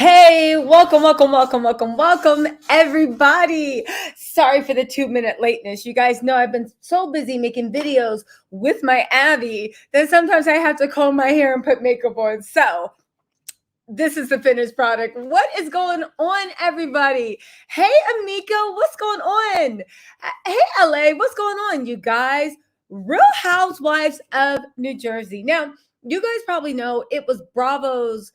Hey, welcome, everybody. Sorry for the 2-minute lateness. You guys know I've been so busy making videos with my Abby that sometimes I have to comb my hair and put makeup on. So, this is the finished product. What is going on, everybody? Hey, Amika, what's going on? Hey, LA, what's going on, you guys? Real Housewives of New Jersey. Now, you guys probably know it was Bravo's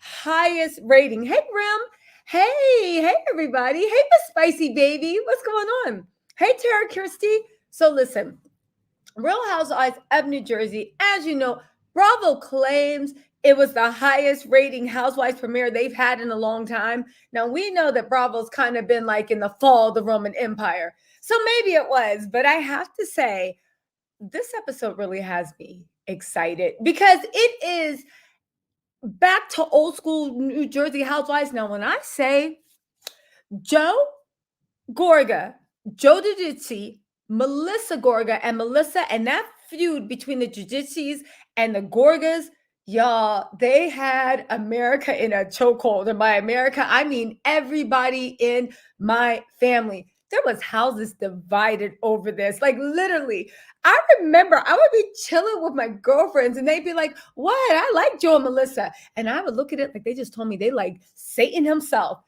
highest rating. Hey, Rim. Hey, everybody. Hey, Miss Spicy Baby. What's going on? Hey, Tara Kirsty. So, listen, Real Housewives of New Jersey, as you know, Bravo claims it was the highest rating Housewives premiere they've had in a long time. Now, we know that Bravo's kind of been like in the fall of the Roman Empire. So maybe it was, but I have to say, this episode really has me excited because it is back to old school New Jersey Housewives. Now, when I say Joe Gorga, Joe Giudice, Melissa Gorga, and Melissa, and that feud between the Giudices and the Gorgas, y'all, they had America in a chokehold. And by America, I mean everybody in my family. There was houses divided over this. Like literally, I remember I would be chilling with my girlfriends and they'd be like, what? I like Joe and Melissa. And I would look at it like they just told me they like Satan himself.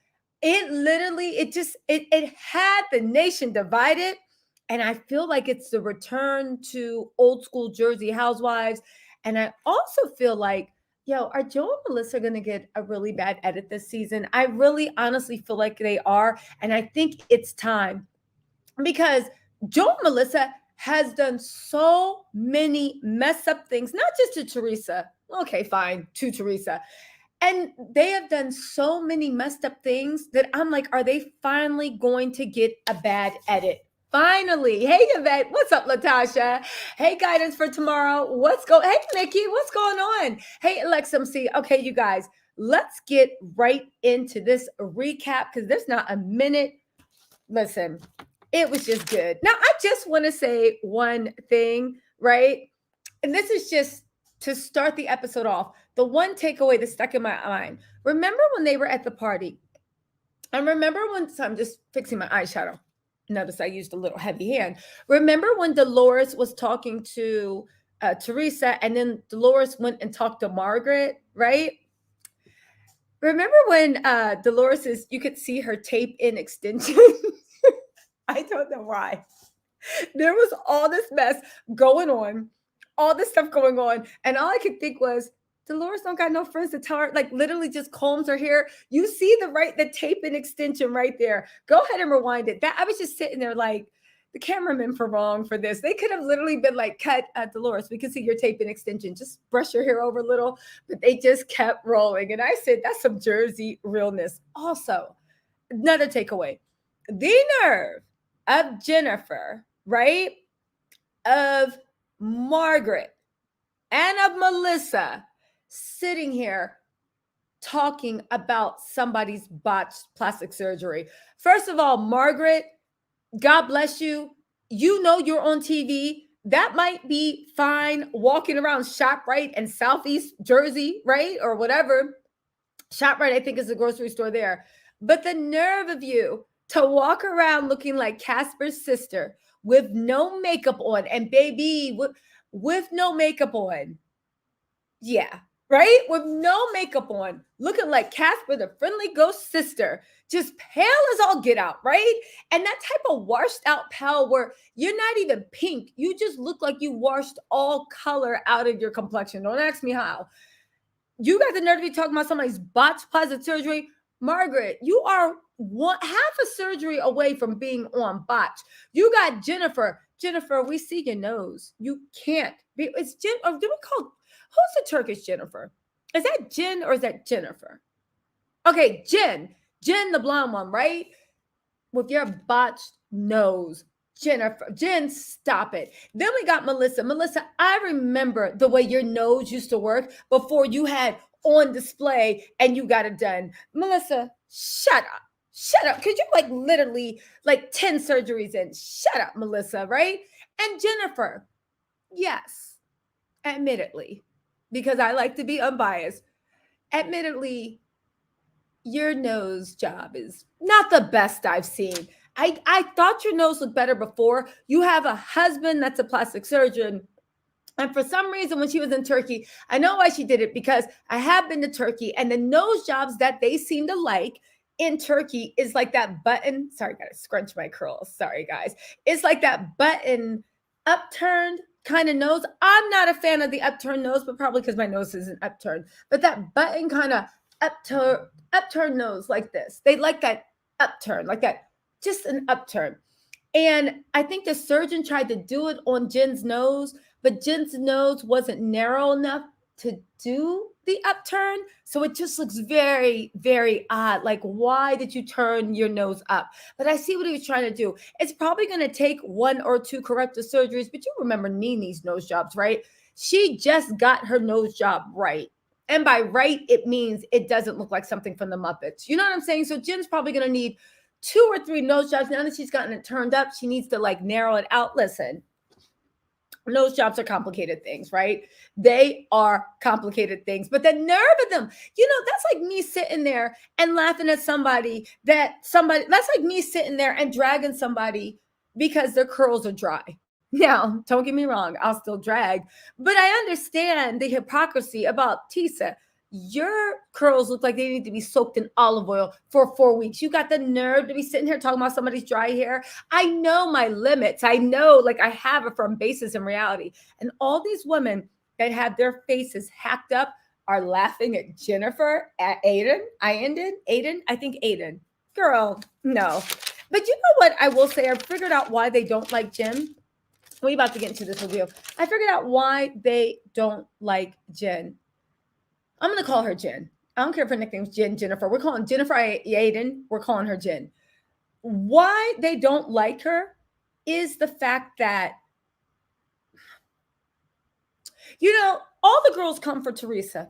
It literally, it had the nation divided. And I feel like it's the return to old school Jersey Housewives. And I also feel like, are Joe and Melissa going to get a really bad edit this season? I really honestly feel like they are. And I think it's time because Joe and Melissa has done so many mess up things, not just to Teresa. Okay, fine, to Teresa. And they have done so many messed up things that I'm like, are they finally going to get a bad edit? Finally. Hey, Yvette. What's up, Latasha? Hey, guidance for tomorrow. Hey, Nikki. What's going on? Hey, Alexa C. Okay, you guys, let's get right into this recap because there's not a minute. Listen, it was just good. Now, I just want to say one thing, right? And this is just to start the episode off. The one takeaway that stuck in my mind. Remember when they were at the party? And remember so I'm just fixing my eyeshadow. Notice I used a little heavy hand. Remember when Dolores was talking to Teresa and then Dolores went and talked to Margaret, right? Remember when Dolores you could see her tape in extension? I don't know why. There was all this mess going on, all this stuff going on. And all I could think was, Dolores don't got no friends to tell her, like literally just combs her hair. You see the tape and extension right there. Go ahead and rewind it. That I was just sitting there like, the cameramen for wrong for this. They could have literally been like, cut Dolores. We can see your tape and extension. Just brush your hair over a little. But they just kept rolling. And I said, that's some Jersey realness. Also, another takeaway. The nerve of Jennifer, right? Of Margaret and of Melissa sitting here talking about somebody's botched plastic surgery. First of all, Margaret, God bless you. You know you're on TV. That might be fine walking around ShopRite and Southeast Jersey, right? Or whatever. ShopRite, I think, is a grocery store there. But the nerve of you to walk around looking like Casper's sister with no makeup on, and baby, with no makeup on. Yeah, right? With no makeup on, looking like Casper, the friendly ghost sister, just pale as all get out, right? And that type of washed out pale where you're not even pink. You just look like you washed all color out of your complexion. Don't ask me how. You got the nerve to be talking about somebody's botched plastic surgery. Margaret, you are half a surgery away from being on botch. You got Jennifer. Jennifer, we see your nose. You can't be. It's Jen. Or do we call? Who's the Turkish Jennifer? Is that Jen or is that Jennifer? Okay, Jen. Jen, the blonde one, right? With your botched nose. Jennifer, Jen, stop it. Then we got Melissa. Melissa, I remember the way your nose used to work before you had on display and you got it done. Melissa, shut up. Shut up. Because you like literally like 10 surgeries in. Shut up, Melissa, right? And Jennifer, yes, admittedly, because I like to be unbiased, admittedly, your nose job is not the best I've seen. I thought your nose looked better before. You have a husband that's a plastic surgeon. And for some reason, when she was in Turkey, I know why she did it, because I have been to Turkey, and the nose jobs that they seem to like in Turkey is like that button. Sorry, gotta scrunch my curls. Sorry, guys. It's like that button upturned kind of nose. I'm not a fan of the upturned nose, but probably because my nose isn't upturned. But that button kind of upturned nose like this. They like that upturn, like that, just an upturn. And I think the surgeon tried to do it on Jen's nose, but Jen's nose wasn't narrow enough to do the upturn. So it just looks very, very odd. Like, why did you turn your nose up? But I see what he was trying to do. It's probably going to take 1 or 2 corrective surgeries, but you remember Nene's nose jobs, right? She just got her nose job right. And by right, it means it doesn't look like something from the Muppets. You know what I'm saying? So Jen's probably going to need 2 or 3 nose jobs. Now that she's gotten it turned up, she needs to like narrow it out. Listen, nose jobs are complicated things, right? They are complicated things, but the nerve of them, that's like me sitting there and laughing at that's like me sitting there and dragging somebody because their curls are dry. Now, don't get me wrong, I'll still drag, but I understand the hypocrisy about Tisa. Your curls look like they need to be soaked in olive oil for 4 weeks. You got the nerve to be sitting here talking about somebody's dry hair. I know my limits. I know, like, I have a firm basis in reality. And all these women that have their faces hacked up are laughing at Jennifer, at Aiden. I think Aiden. Girl, no. But you know what I will say? I figured out why they don't like Jen. We're about to get into this review. I figured out why they don't like Jen. I'm going to call her Jen. I don't care if her nickname's Jen, Jennifer. We're calling Jennifer Aiden. We're calling her Jen. Why they don't like her is the fact that, all the girls come for Teresa.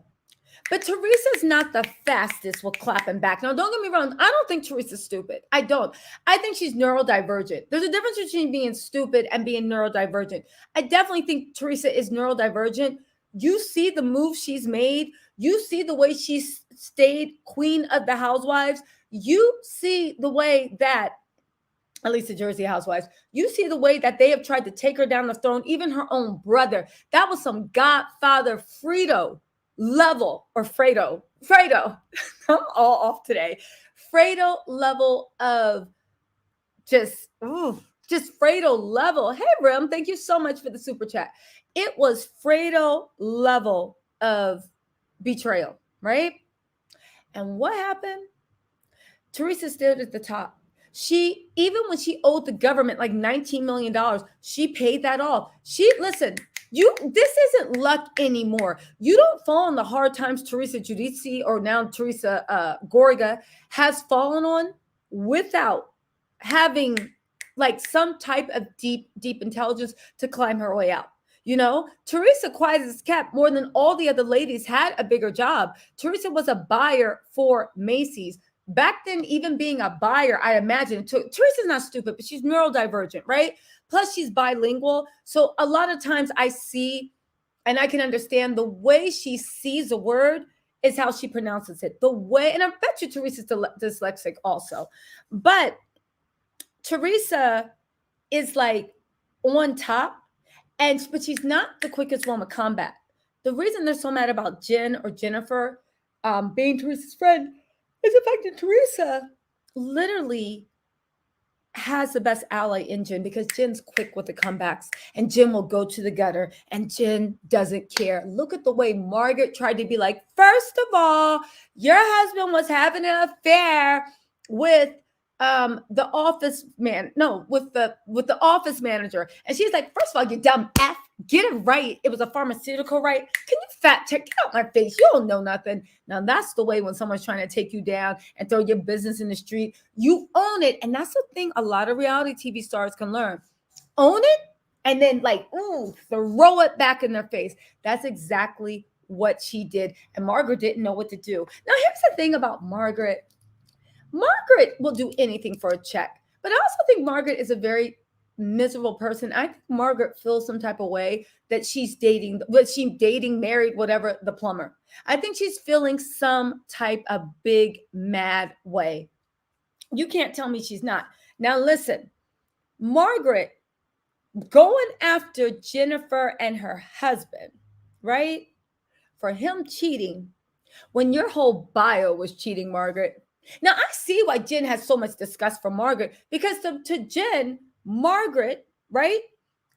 But Teresa's not the fastest with clapping back. Now, don't get me wrong. I don't think Teresa's stupid. I don't. I think she's neurodivergent. There's a difference between being stupid and being neurodivergent. I definitely think Teresa is neurodivergent. You see the moves she's made. You see the way she stayed queen of the housewives. You see the way that, at least the Jersey housewives, you see the way that they have tried to take her down the throne, even her own brother. That was some Godfather Fredo level, or Fredo. I'm all off today. Fredo level of just Fredo level. Hey, Rim, thank you so much for the super chat. It was Fredo level of betrayal, right? And what happened? Teresa stood at the top. Even when she owed the government like $19 million, she paid that off. This isn't luck anymore. You don't fall on the hard times Teresa Giudice, or now Teresa Gorga, has fallen on without having like some type of deep intelligence to climb her way out. Teresa, quiet as kept, more than all the other ladies, had a bigger job. Teresa was a buyer for Macy's. Back then, even being a buyer, I imagine, Teresa's not stupid, but she's neurodivergent, right? Plus, she's bilingual. So a lot of times I see, and I can understand the way she sees a word is how she pronounces it. And I bet you Teresa's dyslexic also. But Teresa is like on top, but she's not the quickest one to combat. The reason they're so mad about Jen or Jennifer being Teresa's friend is the fact that Teresa literally has the best ally in Jen, because Jen's quick with the comebacks, and Jen will go to the gutter, and Jen doesn't care. Look at the way Margaret tried to be like, first of all, your husband was having an affair with the office manager. And she's like, first of all, you dumb F, get it right. It was a pharmaceutical, right? Can you fact check? Get out my face. You don't know nothing. Now that's the way when someone's trying to take you down and throw your business in the street, you own it. And that's the thing a lot of reality TV stars can learn. Own it and then throw it back in their face. That's exactly what she did. And Margaret didn't know what to do. Now here's the thing about Margaret. Margaret will do anything for a check, but I also think Margaret is a very miserable person. I think Margaret feels some type of way that she's dating, married, whatever, the plumber. I think she's feeling some type of big, mad way. You can't tell me she's not. Now, listen, Margaret going after Jennifer and her husband, right? For him cheating when your whole bio was cheating, Margaret. Now, I see why Jen has so much disgust for Margaret because to Jen, Margaret, right,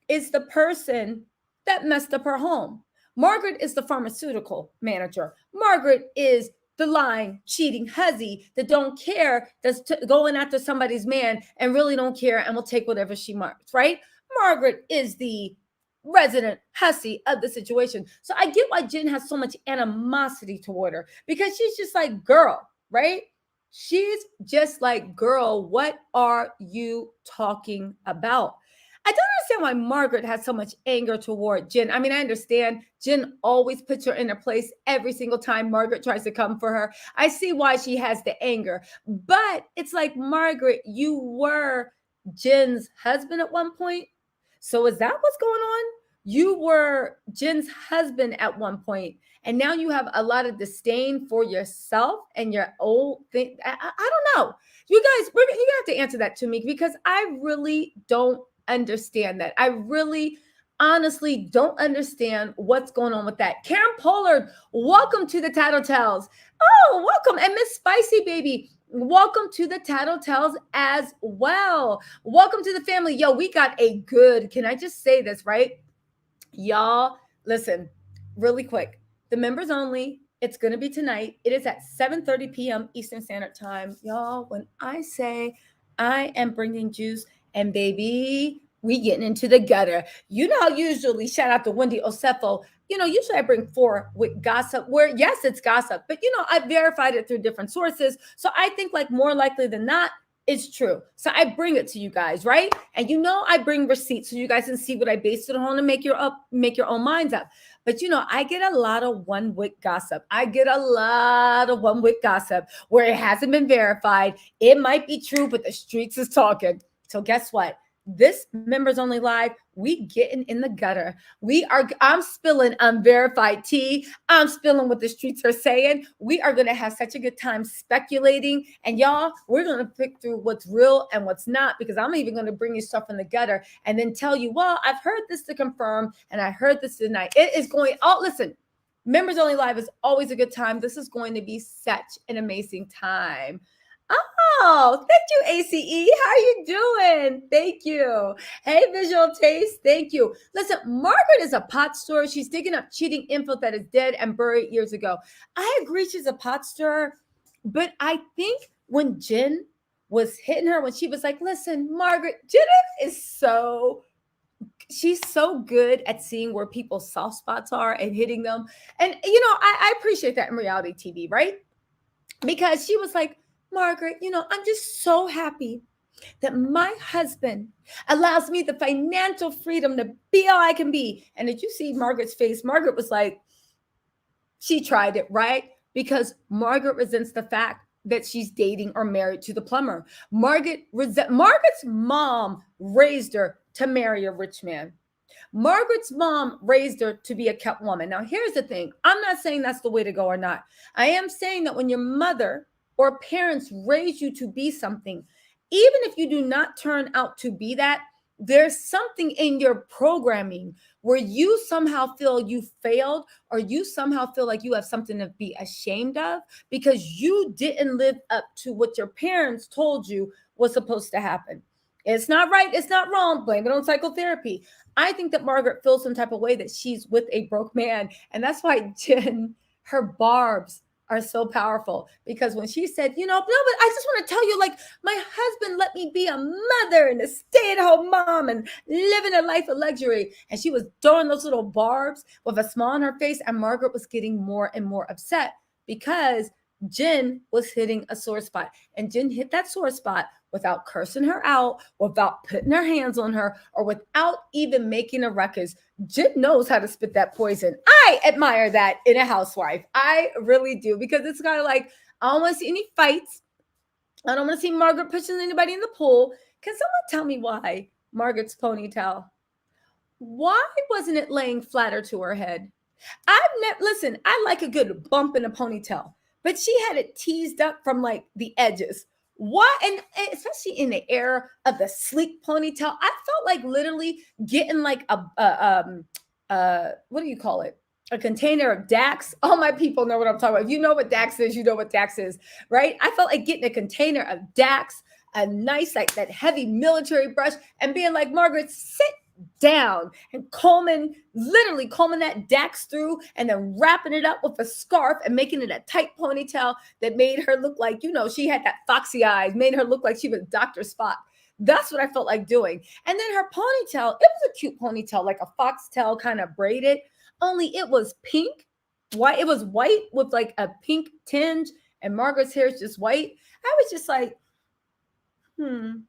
is the person that messed up her home. Margaret is the pharmaceutical manager. Margaret is the lying, cheating hussy that don't care, that's going after somebody's man and really don't care and will take whatever she wants, right? Margaret is the resident hussy of the situation. So I get why Jen has so much animosity toward her because she's just like, girl, right? She's just like, girl, what are you talking about? I don't understand why Margaret has so much anger toward Jen. I mean, I understand Jen always puts her in a place every single time Margaret tries to come for her. I see why she has the anger. But it's like, Margaret, you were Jen's husband at one point. So is that what's going on? You were Jen's husband at one point, and now you have a lot of disdain for yourself and your old thing. I don't know. You guys, you're gonna have to answer that to me because I really don't understand that. I really honestly don't understand what's going on with that. Karen Pollard, welcome to the Tattle Tells. Oh, welcome. And Miss Spicy Baby, welcome to the Tattle Tells as well. Welcome to the family. Yo, we got a good, can I just say this, right? Y'all, listen, really quick. The members only, it's going to be tonight. It is at 7:30 p.m. Eastern Standard Time. Y'all, when I say I am bringing juice and baby, we getting into the gutter. You know, usually, shout out to Wendy Osefo, usually I bring 4 with gossip where, yes, it's gossip, but, I verified it through different sources. So I think like more likely than not, it's true. So I bring it to you guys, right? And I bring receipts so you guys can see what I based it on and make your own minds up. But I get a lot of one-wick gossip. Where it hasn't been verified. It might be true, but the streets is talking. So guess what? This members only live, we getting in the gutter. I'm spilling unverified tea. I'm spilling what the streets are saying. We are going to have such a good time speculating. And y'all, we're going to pick through what's real and what's not, because I'm even going to bring you stuff in the gutter and then tell you, well, I've heard this to confirm and I heard this tonight. It is going, listen, members only live is always a good time. This is going to be such an amazing time. Oh, thank you, ACE. How are you doing? Thank you. Hey, Visual Taste. Thank you. Listen, Margaret is a pot stirrer. She's digging up cheating info that is dead and buried years ago. I agree she's a pot stirrer, but I think when Jen was hitting her, when she was like, listen, Margaret, Jenna she's so good at seeing where people's soft spots are and hitting them. And, I appreciate that in reality TV, right? Because she was like, Margaret, I'm just so happy that my husband allows me the financial freedom to be all I can be. And did you see Margaret's face? Margaret was like, she tried it, right? Because Margaret resents the fact that she's dating or married to the plumber. Margaret's mom raised her to marry a rich man. Margaret's mom raised her to be a kept woman. Now, here's the thing. I'm not saying that's the way to go or not. I am saying that when your mother or parents raise you to be something, even if you do not turn out to be that, there's something in your programming where you somehow feel you failed, or you somehow feel like you have something to be ashamed of because you didn't live up to what your parents told you was supposed to happen. It's not right. It's not wrong. Blame it on psychotherapy. I think that Margaret feels some type of way that she's with a broke man. And that's why Jen, her barbs are so powerful, because when she said, no, but I just want to tell you, like, my husband let me be a mother and a stay-at-home mom and living a life of luxury. And she was throwing those little barbs with a smile on her face. And Margaret was getting more and more upset because Jen was hitting a sore spot, and Jen hit that sore spot without cursing her out, without putting her hands on her, or without even making a ruckus. Jen knows how to spit that poison. I admire that in a housewife. I really do, because it's kind of like, I don't want to see any fights. I don't want to see Margaret pushing anybody in the pool. Can someone tell me why Margaret's ponytail? Why wasn't it laying flatter to her head? Listen, I like a good bump in a ponytail, but she had it teased up from like the edges. What? And especially in the era of the sleek ponytail, I felt like literally getting like what do you call it? A container of Dax. All my people know what I'm talking about. If you know what Dax is, you know what Dax is, right? I felt like getting a container of Dax, a nice, like that heavy military brush, and being like, Margaret, sit down, and literally combing that Dax through and then wrapping it up with a scarf and making it a tight ponytail that made her look like, she had that foxy eyes, made her look like she was Dr. Spock. That's what I felt like doing. And then her ponytail, it was a cute ponytail, like a foxtail kind of braided, only it was pink, white. It was white with like a pink tinge, and Margaret's hair is just white. I was just like, maybe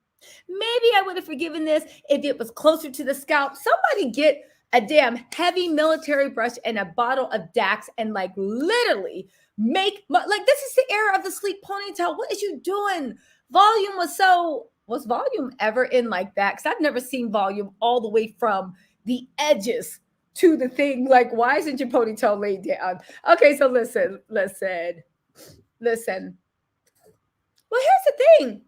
I would have forgiven this if it was closer to the scalp. Somebody get a damn heavy military brush and a bottle of Dax and like literally this is the era of the sleek ponytail. What is you doing? Was volume ever in like that? Because I've never seen volume all the way from the edges to the thing. Like, why isn't your ponytail laid down? Okay, so listen. Well, here's the thing.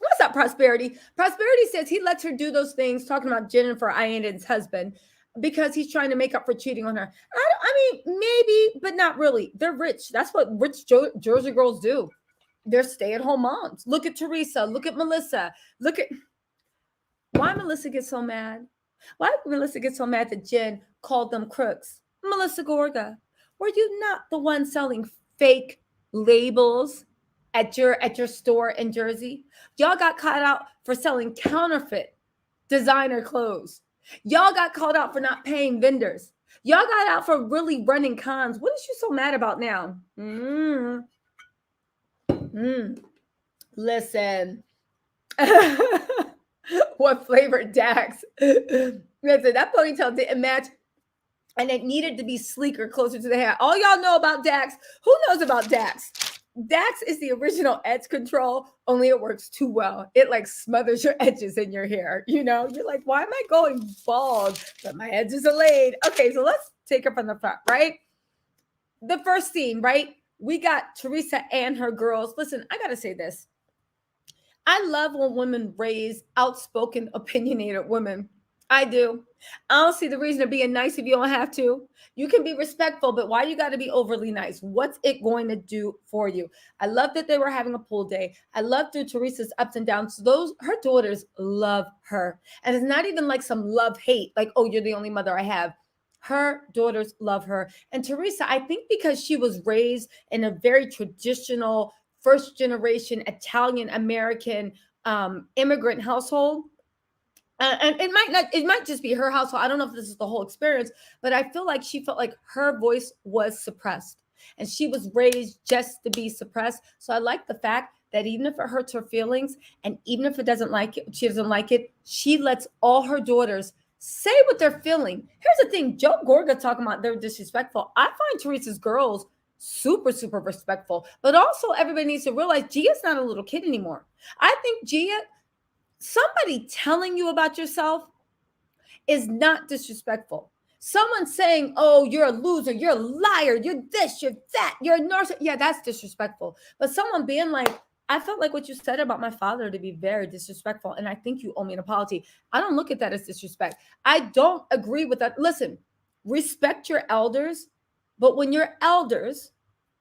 What's up, Prosperity? Prosperity says he lets her do those things, talking about Jennifer Aniston's husband, because he's trying to make up for cheating on her. I mean, maybe, but not really. They're rich. That's what rich Jersey girls do. They're stay-at-home moms. Look at Teresa. Look at Melissa. Why Melissa gets so mad? Why did Melissa get so mad that Jen called them crooks? Melissa Gorga, were you not the one selling fake labels at your store in Jersey? Y'all got caught out for selling counterfeit designer clothes. Y'all got called out for not paying vendors. Y'all got out for really running cons. What is you so mad about now? Listen. What flavor Dax? Listen, that ponytail didn't match, and it needed to be sleeker, closer to the hair. All y'all know about Dax. Who knows about Dax? Dax is the original edge control, only it works too well. It like smothers your edges in your hair. You're like, why am I going bald? But my edges are laid. Okay, so let's take it from the front, right? The first scene, right? We got Teresa and her girls. Listen, I got to say this. I love when women raise outspoken, opinionated women. I do. I don't see the reason to being nice if you don't have to. You can be respectful, but why you got to be overly nice? What's it going to do for you? I love that they were having a pool day. I love through Teresa's ups and downs. Her daughters love her. And it's not even like some love-hate, like, oh, you're the only mother I have. Her daughters love her. And Teresa, I think because she was raised in a very traditional, first-generation Italian-American immigrant household, and it might just be her household. I don't know if this is the whole experience, but I feel like she felt like her voice was suppressed and she was raised just to be suppressed. So I like the fact that even if it hurts her feelings and even if she doesn't like it, she lets all her daughters say what they're feeling. Here's the thing. Joe Gorga talking about they're disrespectful. I find Teresa's girls super, super respectful, but also everybody needs to realize Gia's not a little kid anymore. I think somebody telling you about yourself is not disrespectful. Someone saying, oh, you're a loser, you're a liar, you're this, you're that, you're a narcissist. Yeah, that's disrespectful. But someone being like, I felt like what you said about my father to be very disrespectful, and I think you owe me an apology. I don't look at that as disrespect. I don't agree with that. Listen, respect your elders, but when your elders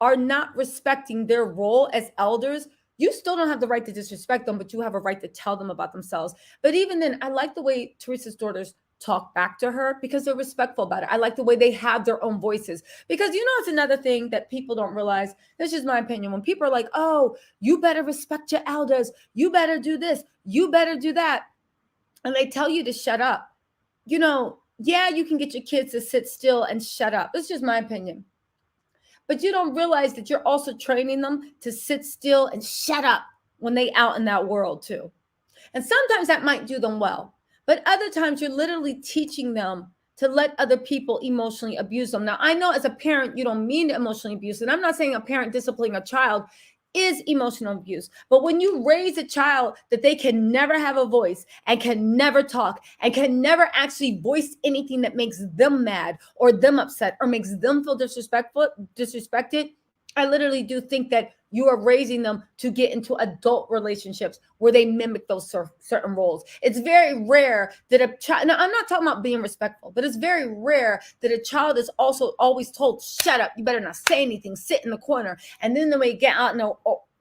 are not respecting their role as elders, you still don't have the right to disrespect them, but you have a right to tell them about themselves. But even then, I like the way Teresa's daughters talk back to her because they're respectful about it. I like the way they have their own voices because it's another thing that people don't realize. This is my opinion. When people are like, oh, you better respect your elders. You better do this. You better do that. And they tell you to shut up. Yeah, you can get your kids to sit still and shut up. It's just my opinion. But you don't realize that you're also training them to sit still and shut up when they out in that world too. And sometimes that might do them well. But other times you're literally teaching them to let other people emotionally abuse them. Now, I know as a parent, you don't mean to emotionally abuse. And I'm not saying a parent disciplining a child is emotional abuse. But when you raise a child that they can never have a voice and can never talk and can never actually voice anything that makes them mad or them upset or makes them feel disrespected, I literally do think that you are raising them to get into adult relationships where they mimic those certain roles. It's very rare that a child, now I'm not talking about being respectful, but it's very rare that a child is also always told, shut up, you better not say anything, sit in the corner. And then when they get out in the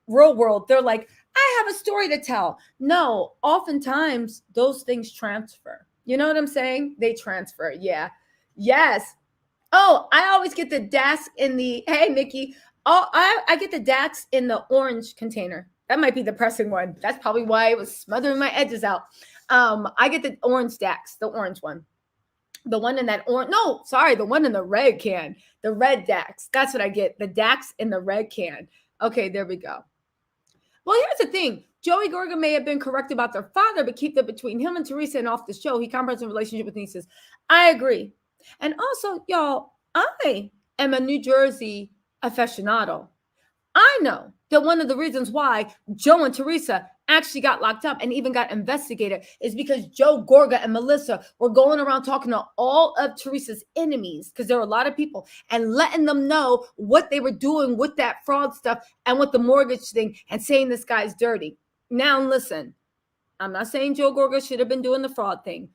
real world, they're like, I have a story to tell. No, oftentimes those things transfer. You know what I'm saying? They transfer. Yeah. Yes. Oh, I always get the desk in the, hey, Nikki. Oh, I get the Dax in the orange container. That might be the pressing one. That's probably why it was smothering my edges out. I get the orange Dax, the orange one. The one in that orange, no, sorry, the one in the red can. The red Dax. That's what I get. The Dax in the red can. Okay, there we go. Well, here's the thing. Joey Gorga may have been correct about their father, but keep that between him and Teresa and off the show. He compromised a relationship with nieces. I agree. And also, y'all, I am a New Jersey aficionado. I know that one of the reasons why Joe and Teresa actually got locked up and even got investigated is because Joe, Gorga, and Melissa were going around talking to all of Teresa's enemies, because there were a lot of people, and letting them know what they were doing with that fraud stuff and with the mortgage thing and saying this guy's dirty. Now, listen, I'm not saying Joe Gorga should have been doing the fraud thing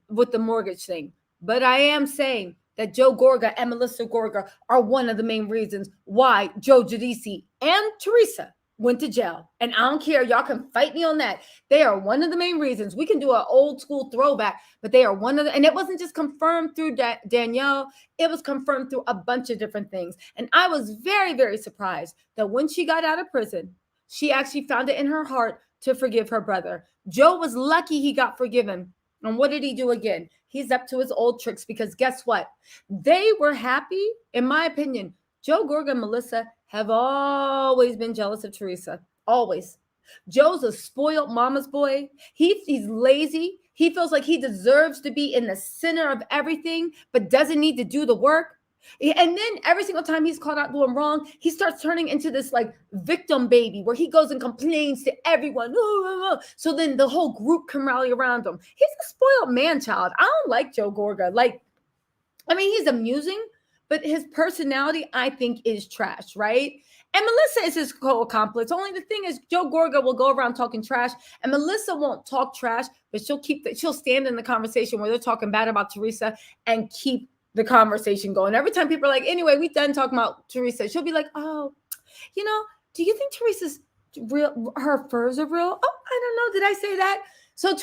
with the mortgage thing, but I am saying that Joe Gorga and Melissa Gorga are one of the main reasons why Joe Giudice and Teresa went to jail. And I don't care. Y'all can fight me on that. They are one of the main reasons. We can do an old school throwback, but they are one of the, and it wasn't just confirmed through Danielle. It was confirmed through a bunch of different things. And I was very, very surprised that when she got out of prison, she actually found it in her heart to forgive her brother. Joe was lucky he got forgiven. And what did he do again? He's up to his old tricks, because guess what? They were happy, in my opinion. Joe Gorga and Melissa have always been jealous of Teresa. Always. Joe's a spoiled mama's boy. He's lazy. He feels like he deserves to be in the center of everything, but doesn't need to do the work. And then every single time he's caught out doing wrong, he starts turning into this like victim baby where he goes and complains to everyone. So then the whole group can rally around him. He's a spoiled man child. I don't like Joe Gorga. He's amusing, but his personality, I think, is trash, right? And Melissa is his co-accomplice. Only the thing is, Joe Gorga will go around talking trash, and Melissa won't talk trash, but she'll stand in the conversation where they're talking bad about Teresa and keep the conversation going. Every time people are like, anyway, we done talking about Teresa, she'll be like, oh, do you think Teresa's real? Her furs are real? Oh, I don't know. Did I say that? So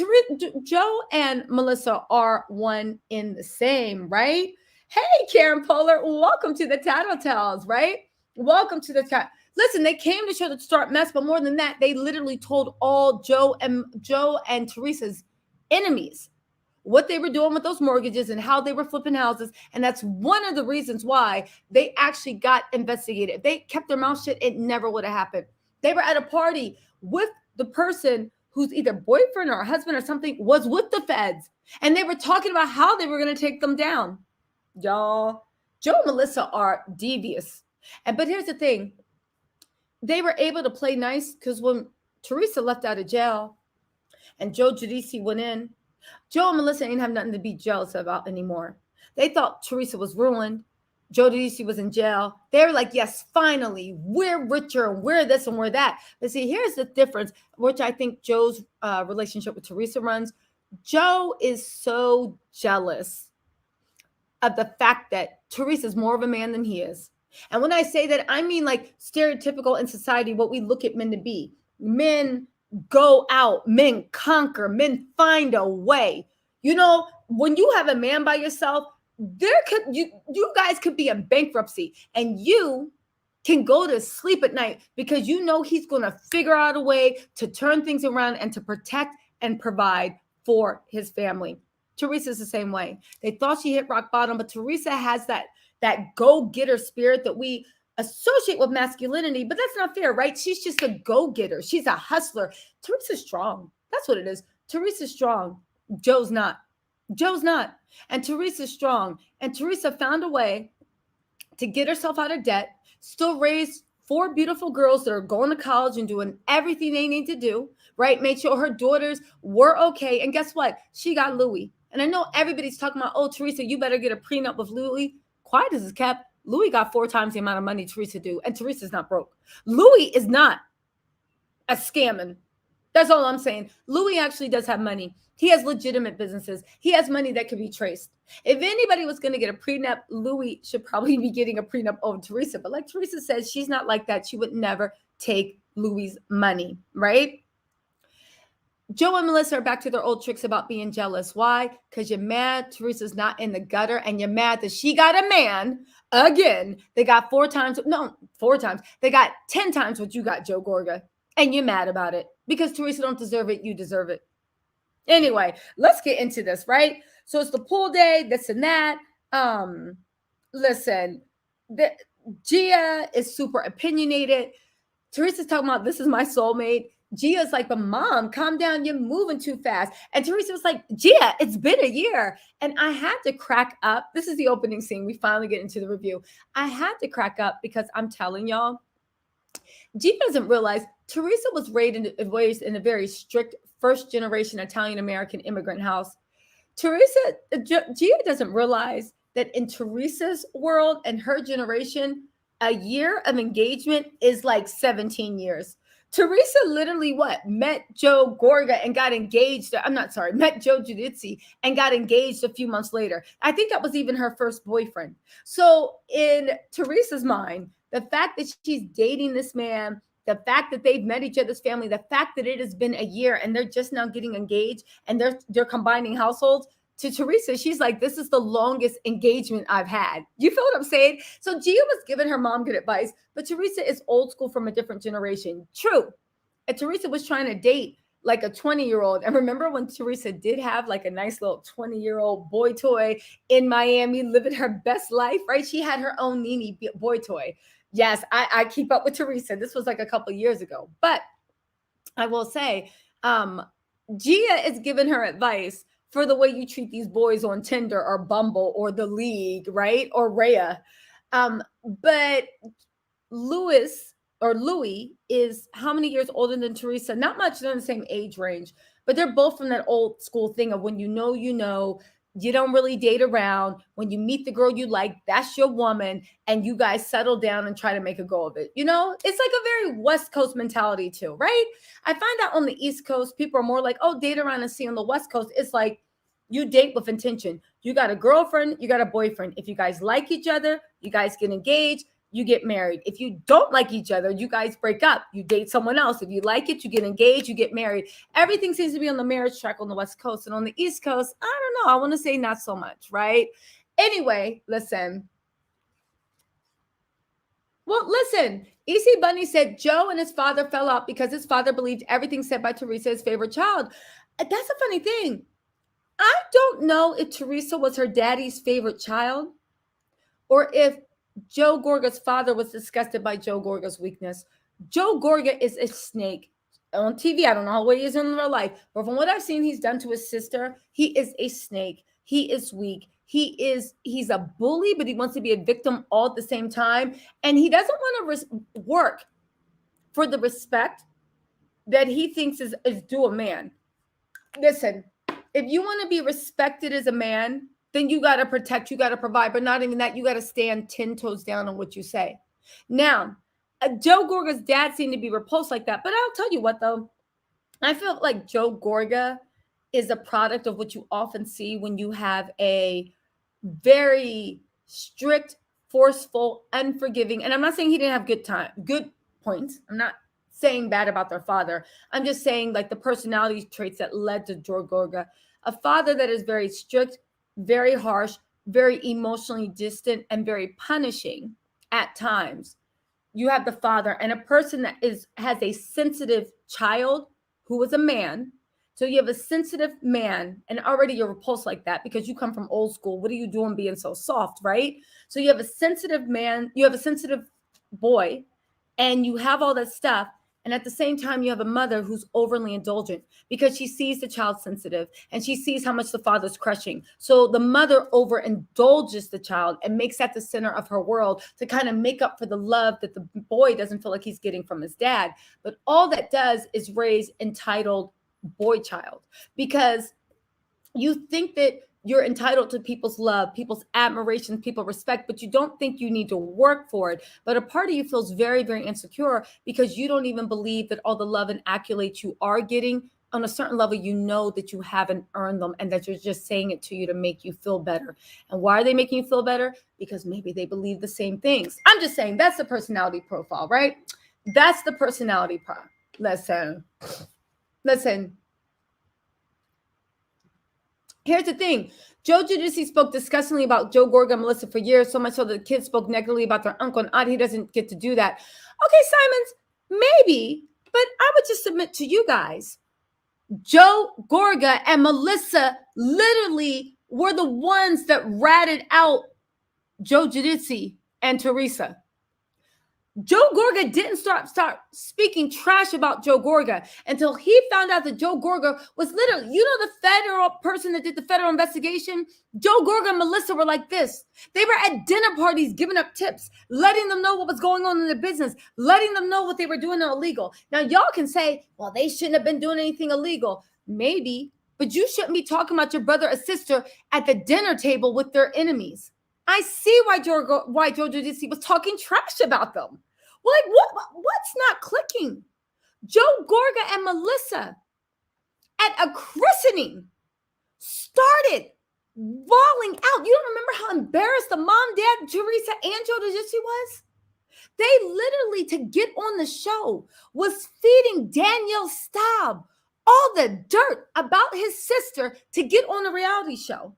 Joe and Melissa are one in the same, right? Hey, Karen Polar, welcome to the Tattle Tells, right? Welcome to the chat. Listen, they came to show the start mess, but more than that, they literally told all Joe and Teresa's enemies what they were doing with those mortgages and how they were flipping houses. And that's one of the reasons why they actually got investigated. If they kept their mouth shut, it never would have happened. They were at a party with the person whose either boyfriend or husband or something was with the feds. And they were talking about how they were going to take them down. Y'all, Joe and Melissa are devious. But here's the thing. They were able to play nice because when Teresa left out of jail and Joe Giudice went in, Joe and Melissa ain't have nothing to be jealous about anymore. They thought Teresa was ruined. Joe Giudice was in jail. They were like, yes, finally, we're richer and we're this and we're that. But see, here's the difference, which I think Joe's relationship with Teresa runs. Joe is so jealous of the fact that Teresa's more of a man than he is. And when I say that, I mean like stereotypical in society, what we look at men to be. Men go out, men conquer, men find a way. When you have a man by yourself, you guys could be in bankruptcy and you can go to sleep at night because he's going to figure out a way to turn things around and to protect and provide for his family. Teresa's the same way. They thought she hit rock bottom, but Teresa has that go-getter spirit that we associate with masculinity, but that's not fair, right? She's just a go-getter. She's a hustler. Teresa's strong. That's what it is. Teresa's strong. Joe's not. And Teresa's strong. And Teresa found a way to get herself out of debt, still raise 4 beautiful girls that are going to college and doing everything they need to do, right? Made sure her daughters were okay. And guess what? She got Louis. And I know everybody's talking about, oh, Teresa, you better get a prenup with Louis. Quiet as is kept. Louis got 4 times the amount of money Teresa do. And Teresa's not broke. Louis is not a scamming. That's all I'm saying. Louis actually does have money. He has legitimate businesses. He has money that can be traced. If anybody was going to get a prenup, Louis should probably be getting a prenup over Teresa. But like Teresa says, she's not like that. She would never take Louis's money, right? Joe and Melissa are back to their old tricks about being jealous. Why? Because you're mad Teresa's not in the gutter, and you're mad that she got a man. Again, they got 4 times. No, 4 times. They got 10 times what you got, Joe Gorga. And you're mad about it because Teresa don't deserve it. You deserve it. Anyway, let's get into this, right? So it's the pool day, this and that. Listen, Gia is super opinionated. Teresa's talking about, this is my soulmate. Gia's like, but mom, calm down. You're moving too fast. And Teresa was like, Gia, it's been a year. And I had to crack up. This is the opening scene. We finally get into the review. I had to crack up because I'm telling y'all, Gia doesn't realize Teresa was raised in a very strict first-generation Italian-American immigrant house. Gia doesn't realize that in Teresa's world and her generation, a year of engagement is like 17 years. Teresa literally met Joe Gorga and got engaged. Met Joe Judici and got engaged a few months later. I think that was even her first boyfriend. So in Teresa's mind, the fact that she's dating this man, the fact that they've met each other's family, the fact that it has been a year and they're just now getting engaged and they're combining households, to Teresa, she's like, this is the longest engagement I've had. You feel what I'm saying? So Gia was giving her mom good advice, but Teresa is old school from a different generation. True. And Teresa was trying to date like a 20-year-old. And remember when Teresa did have like a nice little 20-year-old boy toy in Miami, living her best life, right? She had her own Nene boy toy. Yes, I keep up with Teresa. This was like a couple of years ago. But I will say, Gia is giving her advice for the way you treat these boys on Tinder or Bumble or The League, right? Or Rhea. But Louis is how many years older than Teresa? Not much, they're in the same age range, but they're both from that old school thing of when you know, you don't really date around. When you meet the girl you like, that's your woman, and you guys settle down and try to make a go of it. You know, it's like a very West Coast mentality too, right? I find that on the East Coast, people are more like, oh, date around and see. On the West Coast, it's like you date with intention. You got a girlfriend, you got a boyfriend. If you guys like each other, you guys get engaged, you get married. If you don't like each other, you guys break up. You date someone else. If you like it, you get engaged, you get married. Everything seems to be on the marriage track on the West Coast. And on the East Coast, I don't know. I want to say not so much, right? Anyway, listen. EC Bunny said Joe and his father fell out because his father believed everything said by Teresa, his favorite child. That's a funny thing. I don't know if Teresa was her daddy's favorite child or if Joe Gorga's father was disgusted by Joe Gorga's weakness. Joe Gorga is a snake. On TV, I don't know how he is in real life, but from what I've seen he's done to his sister, he is a snake. He is weak. He's a bully, but he wants to be a victim all at the same time. And he doesn't want to work for the respect that he thinks is due a man. Listen, if you want to be respected as a man, then you got to protect, you got to provide, but not even that, you got to stand 10 toes down on what you say. Now, Joe Gorga's dad seemed to be repulsed like that, but I'll tell you what, though, I feel like Joe Gorga is a product of what you often see when you have a very strict, forceful, unforgiving, and I'm not saying he didn't have good points. I'm not saying bad about their father. I'm just saying like the personality traits that led to Joe Gorga, a father that is very strict, very harsh, very emotionally distant, and very punishing at times. You have the father and a person that has a sensitive child who is a man. So you have a sensitive man, and already you're repulsed like that because you come from old school. What are you doing being so soft, right? So you have a sensitive man, you have a sensitive boy, and you have all that stuff. And at the same time, you have a mother who's overly indulgent because she sees the child sensitive and she sees how much the father's crushing. So the mother overindulges the child and makes that the center of her world to kind of make up for the love that the boy doesn't feel like he's getting from his dad. But all that does is raise entitled boy child, because you think that you're entitled to people's love, people's admiration, people's respect, but you don't think you need to work for it. But a part of you feels very, very insecure because you don't even believe that all the love and accolades you are getting on a certain level, you know that you haven't earned them and that you're just saying it to you to make you feel better. And why are they making you feel better? Because maybe they believe the same things. I'm just saying that's the personality profile, right? That's the personality profile. Listen. Here's the thing. Joe Giudice spoke disgustingly about Joe Gorga and Melissa for years, so much so that the kids spoke negatively about their uncle and aunt. He doesn't get to do that. Okay, Simons, maybe, but I would just submit to you guys. Joe Gorga and Melissa literally were the ones that ratted out Joe Giudice and Teresa. Joe Gorga didn't start speaking trash about Joe Gorga until he found out that Joe Gorga was literally, the federal person that did the federal investigation. Joe Gorga and Melissa were like this. They were at dinner parties giving up tips, letting them know what was going on in the business, letting them know what they were doing illegal. Now, y'all can say, well, they shouldn't have been doing anything illegal. Maybe, but you shouldn't be talking about your brother or sister at the dinner table with their enemies. I see why Joe Giudice was talking trash about them. Like, what's not clicking? Joe Gorga and Melissa at a christening started bawling out. You don't remember how embarrassed the mom, dad, Teresa, and Joe Giudice was? They literally, to get on the show, was feeding Danielle Staub all the dirt about his sister to get on a reality show.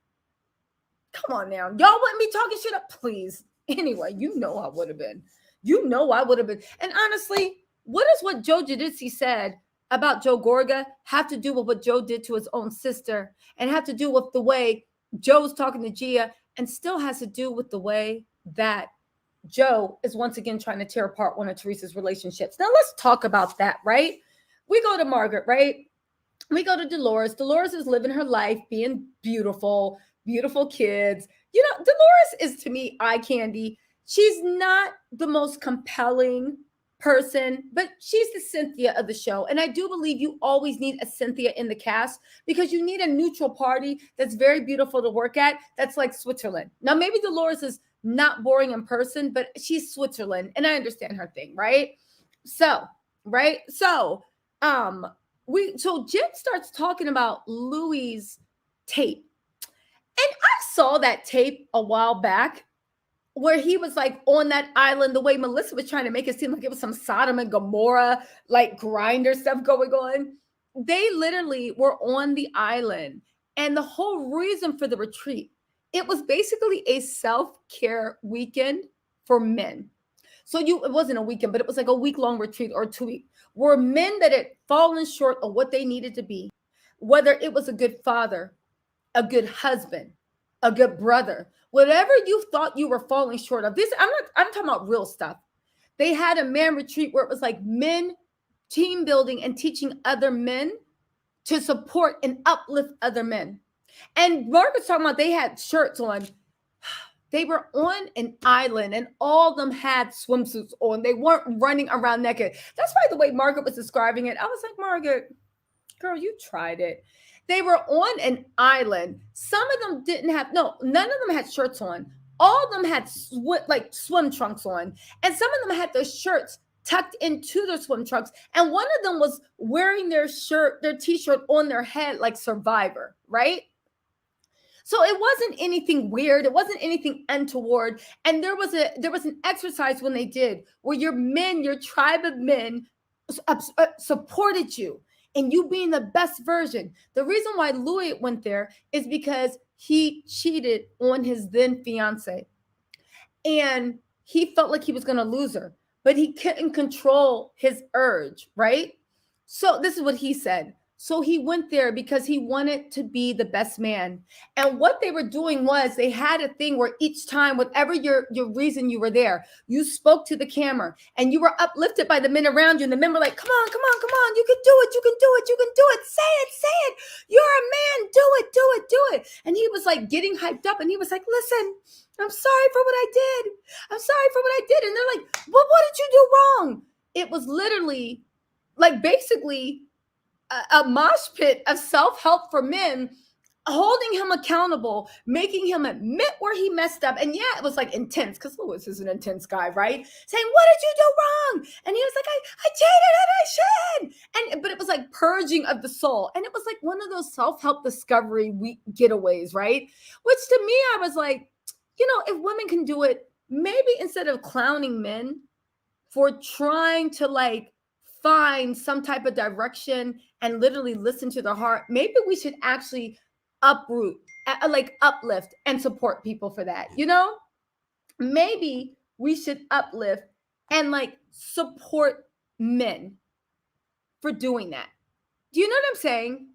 Come on now. Y'all wouldn't be talking shit up, please. Anyway, I would have been. I would have been. And honestly, what does what Joe Giudice said about Joe Gorga have to do with what Joe did to his own sister, and have to do with the way Joe's talking to Gia, and still has to do with the way that Joe is once again trying to tear apart one of Teresa's relationships. Now let's talk about that, right? We go to Margaret, right? We go to Dolores. Dolores is living her life, being beautiful kids. Dolores is, to me, eye candy. She's not the most compelling person, but she's the Cynthia of the show. And I do believe you always need a Cynthia in the cast, because you need a neutral party that's very beautiful to work at. That's like Switzerland. Now, maybe Dolores is not boring in person, but she's Switzerland, and I understand her thing, right? So Jim starts talking about Louis' tape. And I saw that tape a while back, where he was like on that island, the way Melissa was trying to make it seem like it was some Sodom and Gomorrah, like grinder stuff going on. They literally were on the island. And the whole reason for the retreat, it was basically a self-care weekend for men. So it wasn't a weekend, but it was like a week-long retreat or 2 weeks, where men that had fallen short of what they needed to be, whether it was a good father, a good husband, a good brother, whatever you thought you were falling short of. I'm talking about real stuff. They had a man retreat where it was like men team building and teaching other men to support and uplift other men. And Margaret's talking about they had shirts on. They were on an island and all of them had swimsuits on. They weren't running around naked. That's why the way Margaret was describing it, I was like, Margaret, girl, you tried it. They were on an island. Some of them none of them had shirts on. All of them had swim trunks on. And some of them had their shirts tucked into their swim trunks. And one of them was wearing their t-shirt on their head like Survivor, right? So it wasn't anything weird. It wasn't anything untoward. And there was an exercise when they did where your tribe of men supported you. And you being the best version. The reason why Louis went there is because he cheated on his then fiance. And he felt like he was going to lose her, but he couldn't control his urge, right? So this is what he said. So he went there because he wanted to be the best man. And what they were doing was they had a thing where each time, whatever your reason you were there, you spoke to the camera and you were uplifted by the men around you. And the men were like, come on, come on, come on. You can do it. You can do it. You can do it. Say it. Say it. You're a man. Do it. Do it. Do it. And he was like getting hyped up. And he was like, listen, I'm sorry for what I did. I'm sorry for what I did. And they're like, well, what did you do wrong? It was literally like basically a mosh pit of self-help for men, holding him accountable, making him admit where he messed up. And yeah, it was like intense because Lewis is an intense guy, right? Saying, what did you do wrong? And he was like, I cheated and I should. But it was like purging of the soul. And it was like one of those self-help discovery week getaways, right? Which to me, I was like, if women can do it, maybe instead of clowning men for trying to like find some type of direction and literally listen to their heart, maybe we should actually uplift and support people for that. Maybe we should uplift and like support men for doing that. Do you know what I'm saying?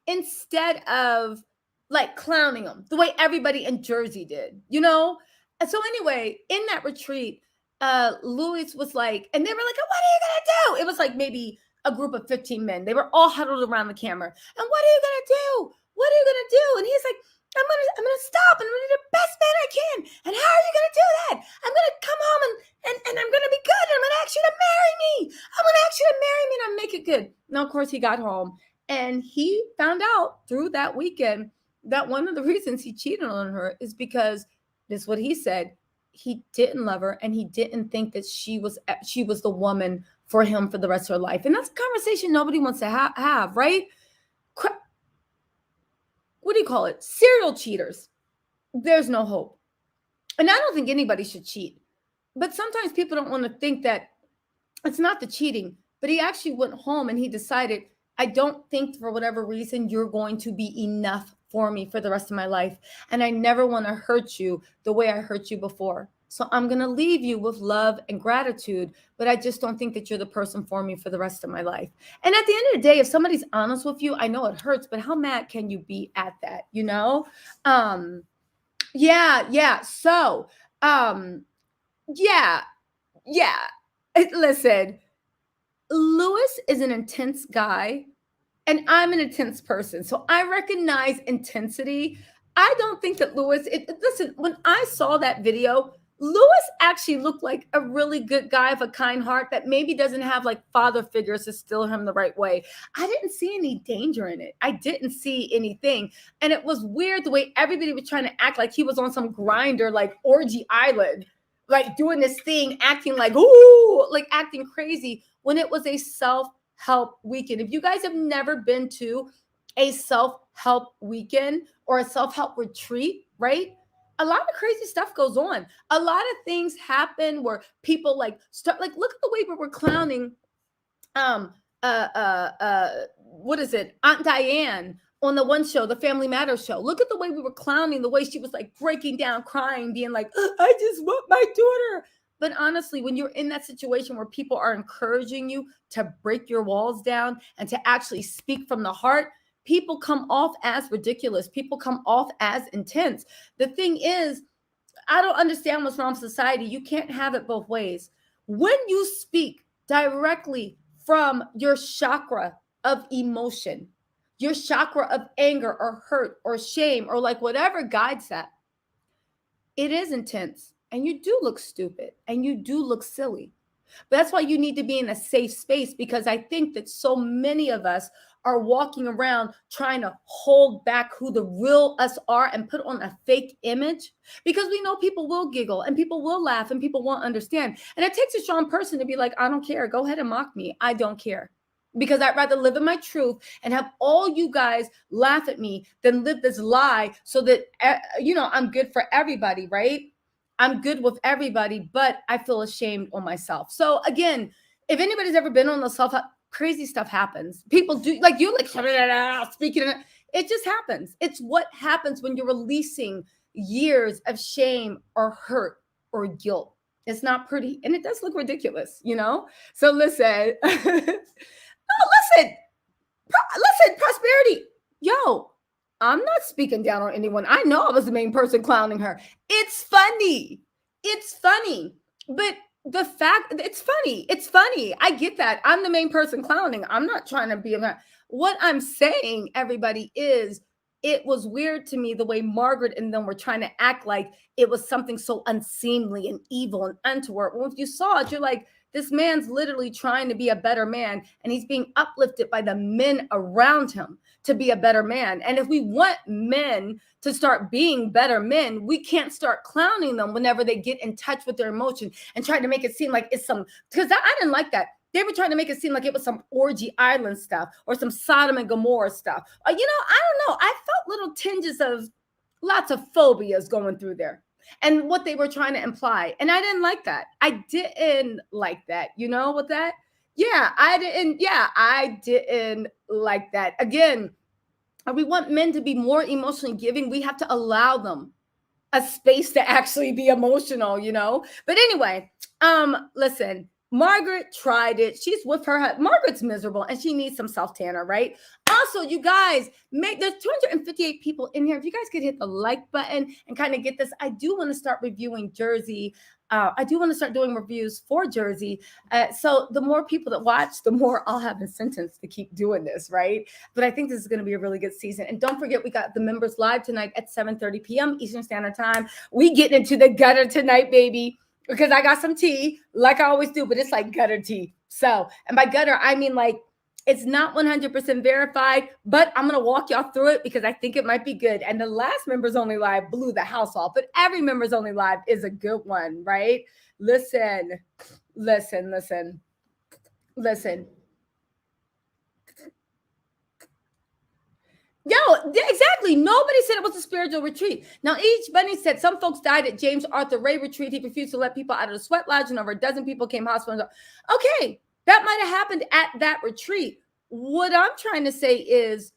Instead of like clowning them the way everybody in Jersey did, And so anyway, in that retreat, Louis was like, and they were like, what are you going to do? It was like maybe a group of 15 men. They were all huddled around the camera. And what are you going to do? What are you going to do? And he's like, I'm gonna stop and I'm gonna be the best man I can. And how are you gonna do that? I'm gonna come home and I'm gonna be good. And I'm gonna ask you to marry me. I'm gonna ask you to marry me and I'll make it good. Now, of course, he got home and he found out through that weekend that one of the reasons he cheated on her is because this is what he said. He didn't love her and he didn't think that she was the woman for him for the rest of her life. And that's a conversation nobody wants to have, right? What do you call it? Serial cheaters. There's no hope. And I don't think anybody should cheat. But sometimes people don't want to think that it's not the cheating, but he actually went home and he decided, I don't think for whatever reason you're going to be enough for me for the rest of my life. And I never want to hurt you the way I hurt you before. So I'm going to leave you with love and gratitude, but I just don't think that you're the person for me for the rest of my life. And at the end of the day, if somebody's honest with you, I know it hurts, but how mad can you be at that? Yeah. So, yeah. Listen, Lewis is an intense guy and I'm an intense person. So I recognize intensity. I don't think that Lewis, listen, when I saw that video, Lewis actually looked like a really good guy of a kind heart that maybe doesn't have like father figures to steer him the right way. I didn't see any danger in it. I didn't see anything. And it was weird the way everybody was trying to act like he was on some grinder, like orgy island, like doing this thing, acting like, ooh, like acting crazy when it was a self-help weekend. If you guys have never been to a self-help weekend or a self-help retreat, right? A lot of crazy stuff goes on. A lot of things happen where people like start, like, look at the way we were clowning, what is it? Aunt Diane on the one show, the Family Matters show. Look at the way we were clowning, the way she was like breaking down, crying, being like, I just want my daughter. But honestly, when you're in that situation where people are encouraging you to break your walls down and to actually speak from the heart, people come off as ridiculous. People come off as intense. The thing is, I don't understand what's wrong with society. You can't have it both ways. When you speak directly from your chakra of emotion, your chakra of anger or hurt or shame or like whatever guides that, it is intense and you do look stupid and you do look silly. But that's why you need to be in a safe space, because I think that so many of us are walking around trying to hold back who the real us are and put on a fake image, because we know people will giggle and people will laugh and people won't understand. And it takes a strong person to be like, I don't care. Go ahead and mock me. I don't care. Because I'd rather live in my truth and have all you guys laugh at me than live this lie so that, I'm good for everybody, right? I'm good with everybody, but I feel ashamed on myself. So again, if anybody's ever been on the self-help, crazy stuff happens. People do, like you, like speaking, it just happens. It's what happens when you're releasing years of shame or hurt or guilt. It's not pretty, and it does look ridiculous, So listen, listen. Listen, prosperity. Yo, I'm not speaking down on anyone. I know I was the main person clowning her. It's funny. It's funny. But the fact, it's funny. It's funny. I get that. I'm the main person clowning. I'm not trying to be a. What I'm saying, everybody, is it was weird to me the way Margaret and them were trying to act like it was something so unseemly and evil and untoward. Well, if you saw it, you're like, this man's literally trying to be a better man, and he's being uplifted by the men around him to be a better man. And if we want men to start being better men, we can't start clowning them whenever they get in touch with their emotion and try to make it seem like it's some, because I didn't like that. They were trying to make it seem like it was some orgy island stuff or some Sodom and Gomorrah stuff. I don't know. I felt little tinges of lots of phobias going through there and what they were trying to imply. And I didn't like that. I didn't like that. You know what that? Yeah, I didn't like that. Again, we want men to be more emotionally giving. We have to allow them a space to actually be emotional, But anyway, listen, Margaret tried it. She's with her. Margaret's miserable and she needs some self-tanner, right? Also, you guys, there's 258 people in here. If you guys could hit the like button and kind of get this, I do want to start reviewing Jersey. I do want to start doing reviews for Jersey. So the more people that watch, the more I'll have incentives to keep doing this, right? But I think this is going to be a really good season. And don't forget, we got the members live tonight at 7:30 p.m. Eastern Standard Time. We get into the gutter tonight, baby, because I got some tea, like I always do, but it's like gutter tea. So, and by gutter, I mean like, it's not 100% verified, but I'm going to walk y'all through it because I think it might be good. And the last Members Only Live blew the house off, but every Members Only Live is a good one, right? Listen. Yo, exactly. Nobody said it was a spiritual retreat. Now, each bunny said some folks died at James Arthur Ray retreat. He refused to let people out of the sweat lodge, and over a dozen people came hospital. Okay, that might have happened at that retreat. What I'm trying to say is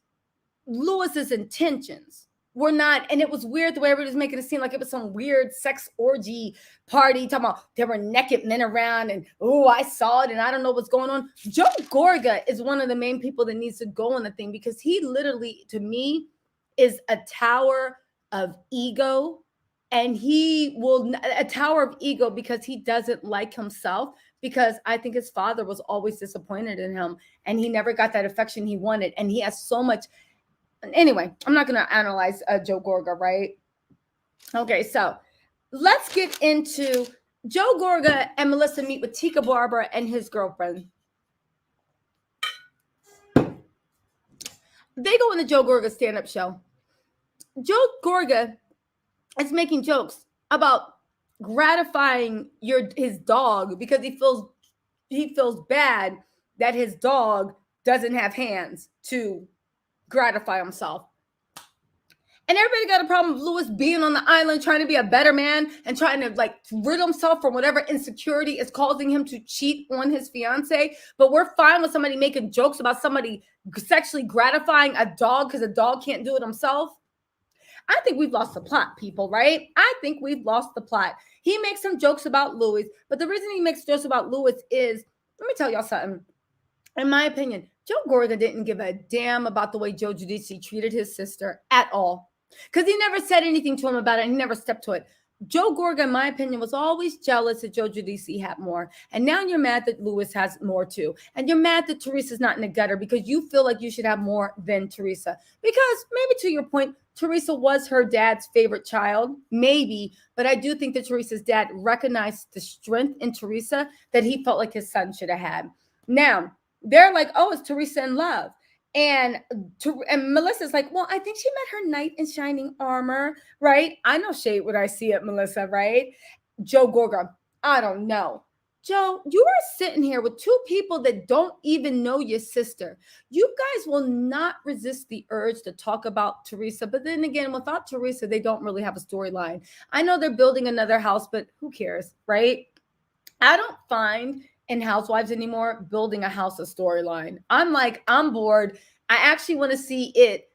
Lewis's intentions were not, and it was weird the way everybody was making it seem like it was some weird sex orgy party, talking about there were naked men around and, oh, I saw it and I don't know what's going on. Joe Gorga is one of the main people that needs to go on the thing because he literally, to me, is a tower of ego, and he will, a tower of ego because he doesn't like himself, because I think his father was always disappointed in him and he never got that affection he wanted. And he has so much. Anyway, I'm not going to analyze Joe Gorga, right? Okay, so let's get into Joe Gorga and Melissa meet with Tika Barber and his girlfriend. They go on the Joe Gorga stand-up show. Joe Gorga is making jokes about gratifying his dog because he feels bad that his dog doesn't have hands to gratify himself. And everybody got a problem with Lewis being on the island, trying to be a better man and trying to like rid himself from whatever insecurity is causing him to cheat on his fiance. But we're fine with somebody making jokes about somebody sexually gratifying a dog because a dog can't do it himself. I think we've lost the plot, people, right? I think we've lost the plot. He makes some jokes about Lewis, but the reason he makes jokes about Lewis is, let me tell y'all something. In my opinion, Joe Gorga didn't give a damn about the way Joe Judici treated his sister at all, because he never said anything to him about it. And he never stepped to it. Joe Gorga, in my opinion, was always jealous that Joe Judici had more. And now you're mad that Lewis has more too. And you're mad that Teresa's not in the gutter because you feel like you should have more than Teresa. Because maybe to your point, Teresa was her dad's favorite child, maybe. But I do think that Teresa's dad recognized the strength in Teresa that he felt like his son should have had. Now, they're like, oh, is Teresa in love? And Melissa's like, well, I think she met her knight in shining armor, right? I know shade when I see it, Melissa, right? Joe Gorga, I don't know. Joe, you are sitting here with two people that don't even know your sister. You guys will not resist the urge to talk about Teresa. But then again, without Teresa, they don't really have a storyline. I know they're building another house, but who cares, right? I don't find in Housewives anymore building a house a storyline. I'm bored. I actually want to see it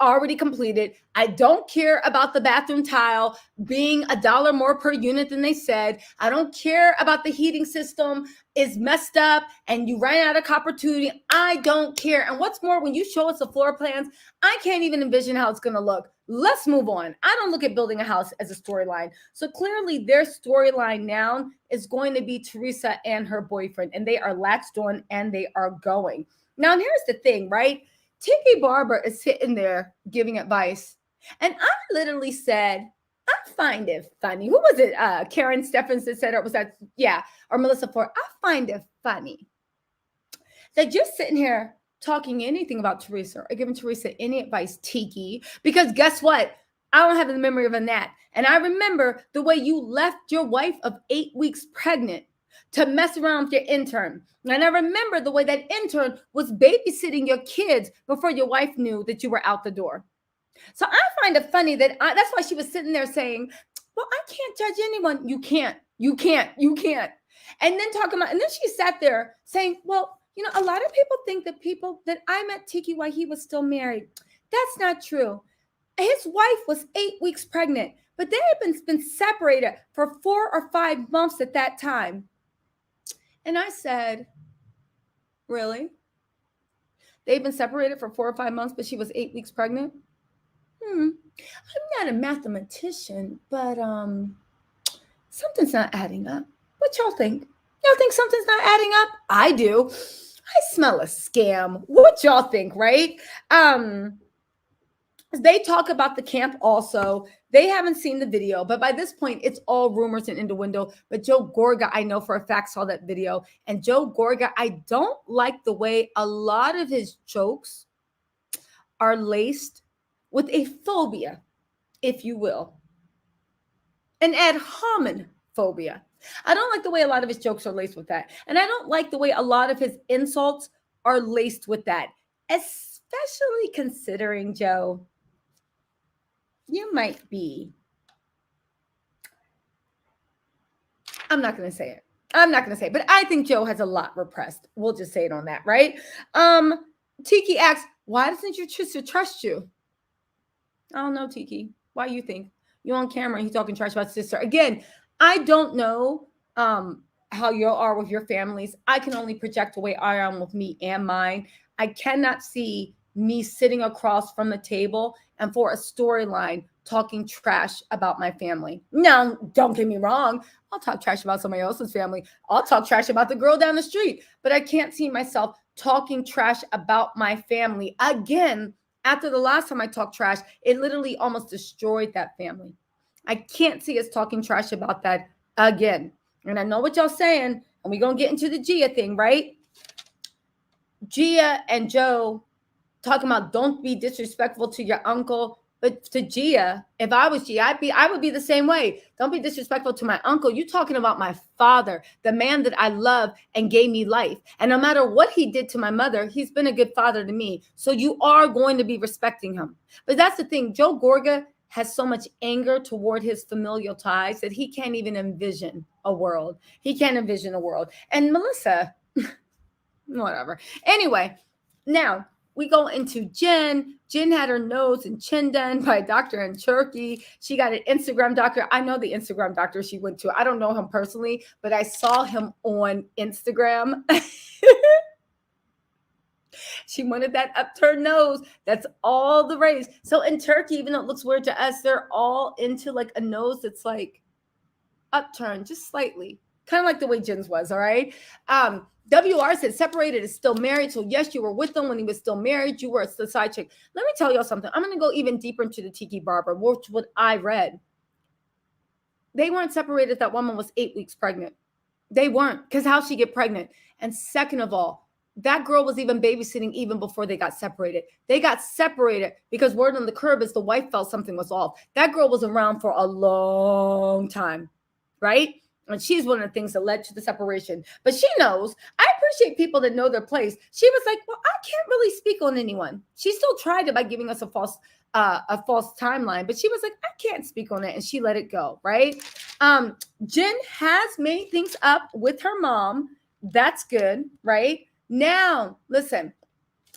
already completed. I don't care about the bathroom tile being $1 more per unit than they said. I don't care about the heating system is messed up and you ran out of copper tubing. I don't care. And what's more, when you show us the floor plans, I can't even envision how it's going to look. Let's move on. I don't look at building a house as a storyline. So clearly their storyline now is going to be Teresa and her boyfriend, and they are latched on and they are going. Now, and here's the thing, right? Tiki Barber is sitting there giving advice. And I literally said, I find it funny. Who was it? Karen Steffens that said it, was that? Yeah. Or Melissa Ford. I find it funny that you're sitting here talking anything about Teresa or giving Teresa any advice, Tiki, because guess what? I don't have the memory of a gnat. And I remember the way you left your wife of 8 weeks pregnant to mess around with your intern. And I remember the way that intern was babysitting your kids before your wife knew that you were out the door. So I find it funny that that's why she was sitting there saying, well, I can't judge anyone. You can't. And then and then she sat there saying, well, you know, a lot of people think that I met Tiki while he was still married. That's not true. His wife was 8 weeks pregnant, but they had been separated for 4 or 5 months at that time. And I said, really? They've been separated for 4 or 5 months, but she was 8 weeks pregnant? I'm not a mathematician, but something's not adding up. What y'all think? Y'all think something's not adding up? I do. I smell a scam. What y'all think, right? They talk about the camp also. They haven't seen the video, but by this point, it's all rumors and innuendo. But Joe Gorga, I know for a fact, saw that video. And Joe Gorga, I don't like the way a lot of his jokes are laced with a phobia, if you will, an ad hominem phobia. I don't like the way a lot of his jokes are laced with that. And I don't like the way a lot of his insults are laced with that, especially considering, Joe, you might be, I'm not going to say it, but I think Joe has a lot repressed. We'll just say it on that, right? Tiki asks, why doesn't your sister trust you? I don't know, Tiki. Why you think? You're on camera and he's talking trash about sister. Again, I don't know how you are with your families. I can only project the way I am with me and mine. I cannot see me sitting across from the table and for a storyline talking trash about my family. Now, don't get me wrong. I'll talk trash about somebody else's family. I'll talk trash about the girl down the street, but I can't see myself talking trash about my family. Again, after the last time I talked trash, it literally almost destroyed that family. I can't see us talking trash about that again. And I know what y'all saying, and we're going to get into the Gia thing, right? Gia and Joe talking about don't be disrespectful to your uncle. But to Gia, if I was Gia, I would be the same way. Don't be disrespectful to my uncle. You're talking about my father, the man that I love and gave me life. And no matter what he did to my mother, he's been a good father to me. So you are going to be respecting him. But that's the thing. Joe Gorga has so much anger toward his familial ties that he can't even envision a world. He can't envision a world. And Melissa, whatever. Anyway, now we go into Jen. Jen had her nose and chin done by a doctor in Turkey. She got an Instagram doctor. I know the Instagram doctor she went to. I don't know him personally, but I saw him on Instagram. She wanted that upturned nose. That's all the rage. So in Turkey, even though it looks weird to us, they're all into like a nose that's like upturned just slightly. Kind of like the way Jen's was, all right? WR said separated is still married. So yes, you were with him when he was still married. You were a side chick. Let me tell y'all something. I'm going to go even deeper into the Tiki Barber, which what I read. They weren't separated. That woman was 8 weeks pregnant. They weren't, because how'd she get pregnant? And second of all, that girl was even babysitting even before they got separated. They got separated because word on the curb is the wife felt something was off. That girl was around for a long time, right? And she's one of the things that led to the separation. But she knows. I appreciate people that know their place. She was like, well, I can't really speak on anyone. She still tried it by giving us a false timeline. But she was like, I can't speak on it. And she let it go, right? Jen has made things up with her mom. That's good, right? Now, listen.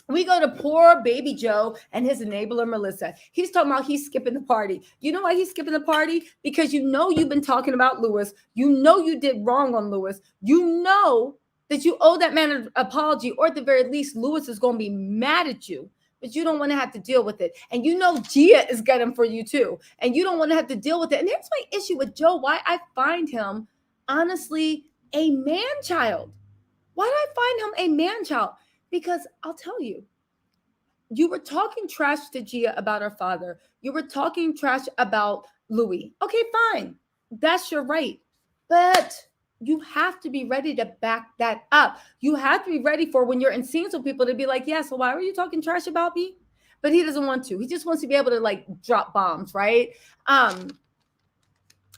We go to poor baby Joe and his enabler, Melissa. He's talking about he's skipping the party. You know why he's skipping the party? Because you know you've been talking about Lewis. You know you did wrong on Lewis. You know that you owe that man an apology, or at the very least, Lewis is going to be mad at you. But you don't want to have to deal with it. And you know Gia is gunning for you too. And you don't want to have to deal with it. And here's my issue with Joe, why I find him, honestly, a man-child. Why do I find him a man-child? Because I'll tell you, you were talking trash to Gia about her father. You were talking trash about Louis. Okay, fine. That's your right. But you have to be ready to back that up. You have to be ready for when you're in scenes with people to be like, yeah, so why were you talking trash about me? But he doesn't want to. He just wants to be able to like drop bombs, right?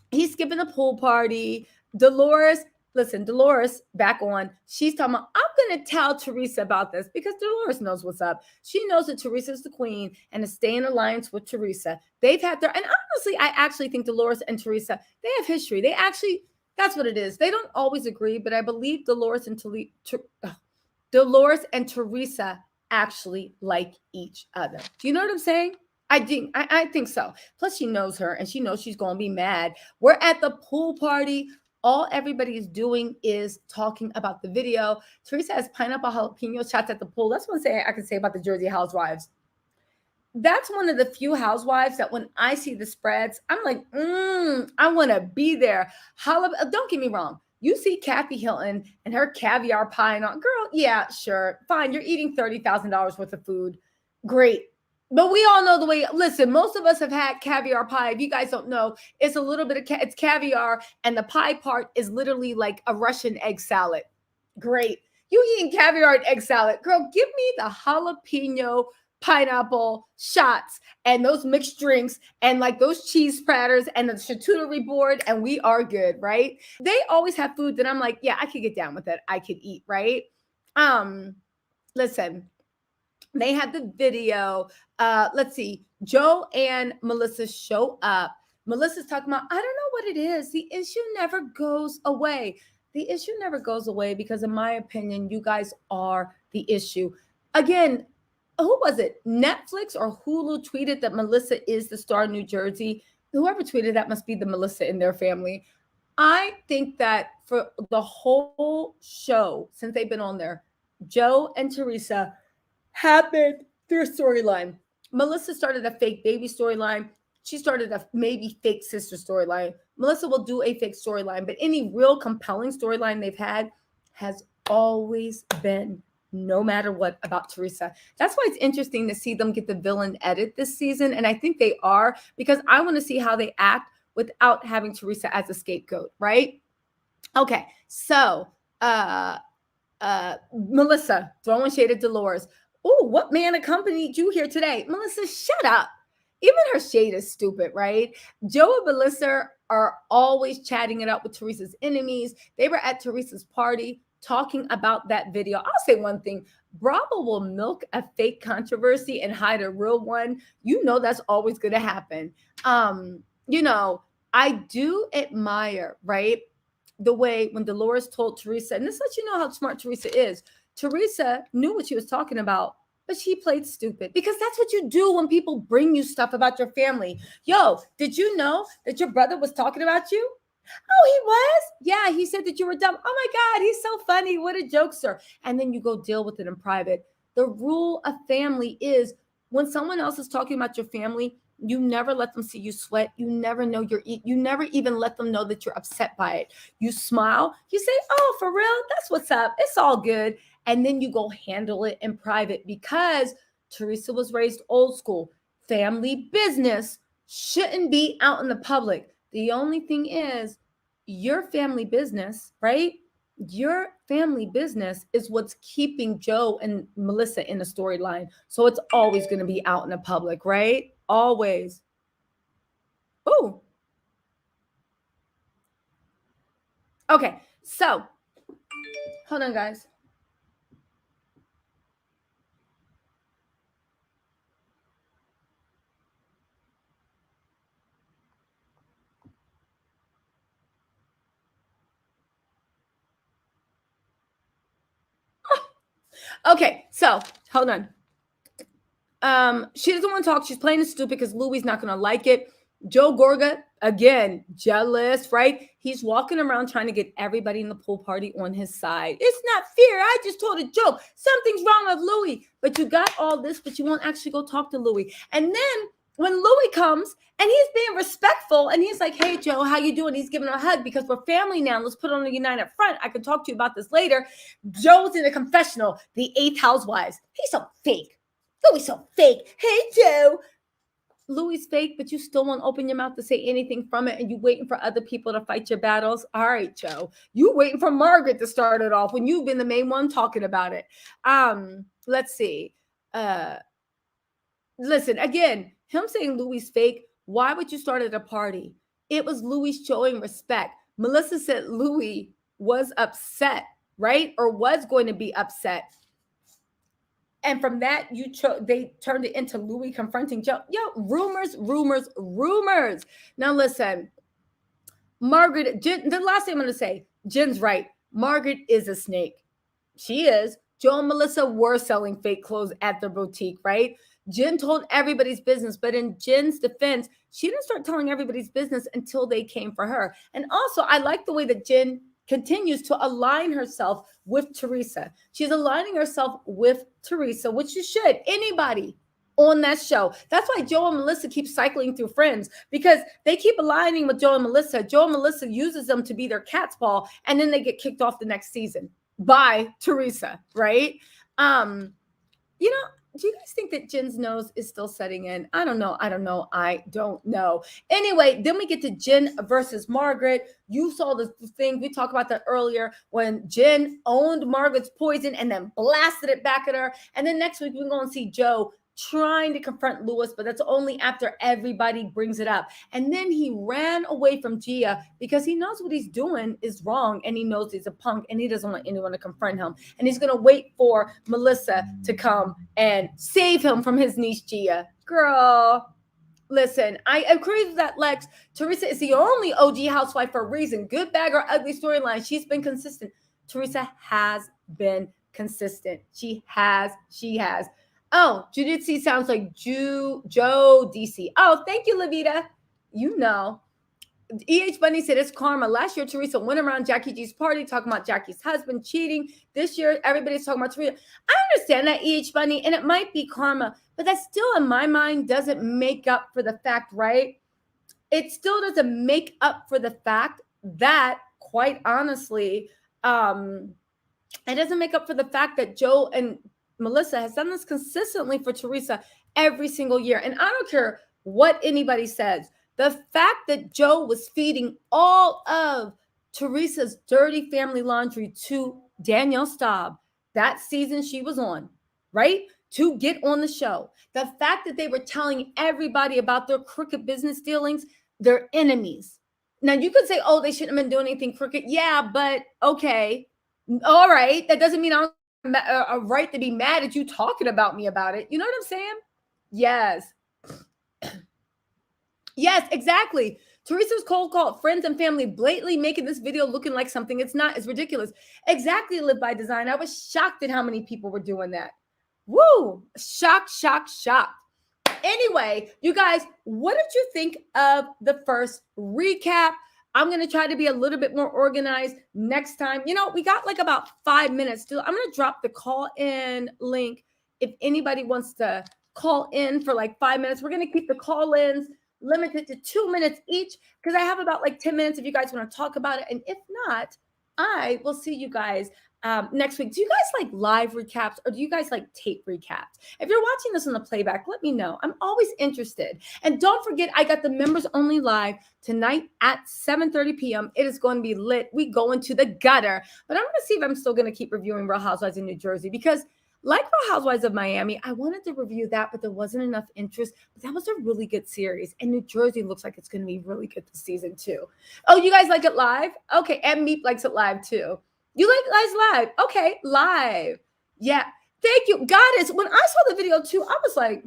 He's skipping the pool party. Dolores, listen, Dolores back on. She's talking about, I'm going to tell Teresa about this because Dolores knows what's up. She knows that Teresa's the queen and to stay in alliance with Teresa. They've had their, and honestly, I actually think Dolores and Teresa, they have history. They actually, that's what it is. They don't always agree, but I believe Dolores and Teresa actually like each other. Do you know what I'm saying? I think so. Plus, she knows her and she knows she's going to be mad. We're at the pool party. All everybody is doing is talking about the video. Teresa has pineapple jalapeno shots at the pool. That's one thing I can say about the Jersey Housewives. That's one of the few housewives that when I see the spreads, I'm like, I want to be there. Don't get me wrong. You see Kathy Hilton and her caviar pie and all. Girl, yeah, sure. Fine. You're eating $30,000 worth of food. Great. But we all know the way. Listen, most of us have had caviar pie. If you guys don't know, it's a little bit of it's caviar, and the pie part is literally like a Russian egg salad. Great. You eating caviar and egg salad. Girl, give me the jalapeno pineapple shots and those mixed drinks and like those cheese platters and the charcuterie board, and we are good, right? They always have food that I'm like, yeah, I could get down with it. I could eat, right? Listen, they had the video. Let's see. Joe and Melissa show up. Melissa's talking about, I don't know what it is. The issue never goes away. The issue never goes away because, in my opinion, you guys are the issue. Again, who was it? Netflix or Hulu tweeted that Melissa is the star of New Jersey. Whoever tweeted that must be the Melissa in their family. I think that for the whole show, since they've been on there, Joe and Teresa happened through a storyline. Melissa started a fake baby storyline. She started a maybe fake sister storyline. Melissa will do a fake storyline, but any real compelling storyline they've had has always been, no matter what, about Teresa. That's why it's interesting to see them get the villain edit this season. And I think they are, because I want to see how they act without having Teresa as a scapegoat, right? Okay, so Melissa throwing shade at Dolores. Oh, what man accompanied you here today? Melissa, shut up. Even her shade is stupid, right? Joe and Melissa are always chatting it up with Teresa's enemies. They were at Teresa's party talking about that video. I'll say one thing. Bravo will milk a fake controversy and hide a real one. You know that's always going to happen. You know, I do admire, right, the way when Dolores told Teresa, and this lets you know how smart Teresa is. Teresa knew what she was talking about, but she played stupid, because that's what you do when people bring you stuff about your family. Yo, did you know that your brother was talking about you? Oh, he was? Yeah, he said that you were dumb. Oh my God, he's so funny. What a jokester. And then you go deal with it in private. The rule of family is when someone else is talking about your family, you never let them see you sweat. You never know you never even let them know that you're upset by it. You smile. You say, oh, for real? That's what's up. It's all good. And then you go handle it in private, because Teresa was raised old school. Family business shouldn't be out in the public. The only thing is, your family business, right? Your family business is what's keeping Joe and Melissa in the storyline. So it's always going to be out in the public, right? Always. Oh. Okay. So, hold on, guys. Okay, so hold on. She doesn't want to talk. She's playing it stupid because Louis not going to like it. Joe Gorga, again, jealous, right? He's walking around trying to get everybody in the pool party on his side. It's not fair. I just told a joke. Something's wrong with Louis. But you got all this, but you won't actually go talk to Louis. And then when Louis comes and he's being respectful and he's like, hey, Joe, how you doing? He's giving her a hug because we're family now. Let's put on a united front. I can talk to you about this later. Joe's in a confessional, the 8th housewives. He's so fake. Louis so fake. Hey, Joe. Louis fake, but you still won't open your mouth to say anything from it, and you waiting for other people to fight your battles. All right, Joe. You waiting for Margaret to start it off when you've been the main one talking about it. Let's see. Listen, again, him saying Louis fake, why would you start at a party? It was Louis showing respect. Melissa said Louis was upset, right? Or was going to be upset. And from that, they turned it into Louis confronting Joe. Yo, rumors. Now listen, Margaret, the last thing I'm going to say, Jen's right. Margaret is a snake. She is. Joe and Melissa were selling fake clothes at the boutique, right? Jen told everybody's business, but in Jen's defense, she didn't start telling everybody's business until they came for her. And also, I like the way that Jen continues to align herself with Teresa. She's aligning herself with Teresa, which you should. Anybody on that show. That's why Joe and Melissa keep cycling through Friends, because they keep aligning with Joe and Melissa. Joe and Melissa uses them to be their cat's paw, and then they get kicked off the next season by Teresa, right? Do you guys think that Jen's nose is still setting in? I don't know. Anyway, then we get to Jen versus Margaret. You saw the thing. We talked about that earlier when Jen owned Margaret's poison and then blasted it back at her. And then next week, we're going to see Joe trying to confront Louis, but that's only after everybody brings it up. And then he ran away from Gia because he knows what he's doing is wrong, and he knows he's a punk, and he doesn't want anyone to confront him. And he's going to wait for Melissa to come and save him from his niece Gia. Girl, listen, I agree with that, Lex. Teresa is the only OG housewife for a reason. Good, bad, or ugly storyline. She's been consistent. Teresa has been consistent. She has. Oh, Judas sounds like Joe DC. Oh, thank you, Levita. You know. EH Bunny said it's karma. Last year, Teresa went around Jackie G's party talking about Jackie's husband cheating. This year, everybody's talking about Teresa. I understand that, EH Bunny, and it might be karma, but that still, in my mind, doesn't make up for the fact, right? It still doesn't make up for the fact that, quite honestly, it doesn't make up for the fact that Joe and Melissa has done this consistently for Teresa every single year. And I don't care what anybody says. The fact that Joe was feeding all of Teresa's dirty family laundry to Danielle Staub that season she was on, right? To get on the show. The fact that they were telling everybody about their crooked business dealings, their enemies. Now you could say, oh, they shouldn't have been doing anything crooked. Yeah, but okay. All right. That doesn't mean I'm a right to be mad at you talking about me about it. You know what I'm saying? Yes. Yes, exactly. Teresa's cold call friends and family blatantly making this video looking like something it's not. It's ridiculous. Exactly, Live by Design. I was shocked at how many people were doing that. Woo! Shocked. Anyway, you guys, what did you think of the first recap? I'm going to try to be a little bit more organized next time. We got like about 5 minutes still. I'm going to drop the call-in link if anybody wants to call in for like 5 minutes. We're going to keep the call-ins limited to 2 minutes each because I have about like 10 minutes if you guys want to talk about it. And if not, I will see you guys next week. Do you guys like live recaps or do you guys like tape recaps? If you're watching this on the playback, let me know. I'm always interested. And don't forget, I got the members only live tonight at 7:30 p.m. It is going to be lit. We go into the gutter, but I'm going to see if I'm still going to keep reviewing Real Housewives in New Jersey because like Real Housewives of Miami, I wanted to review that, but there wasn't enough interest. But that was a really good series. And New Jersey looks like it's going to be really good this season too. Oh, you guys like it live? Okay, and Meep likes it live too. You like guys live? Okay, live. Yeah. Thank you. Goddess, when I saw the video too, I was like,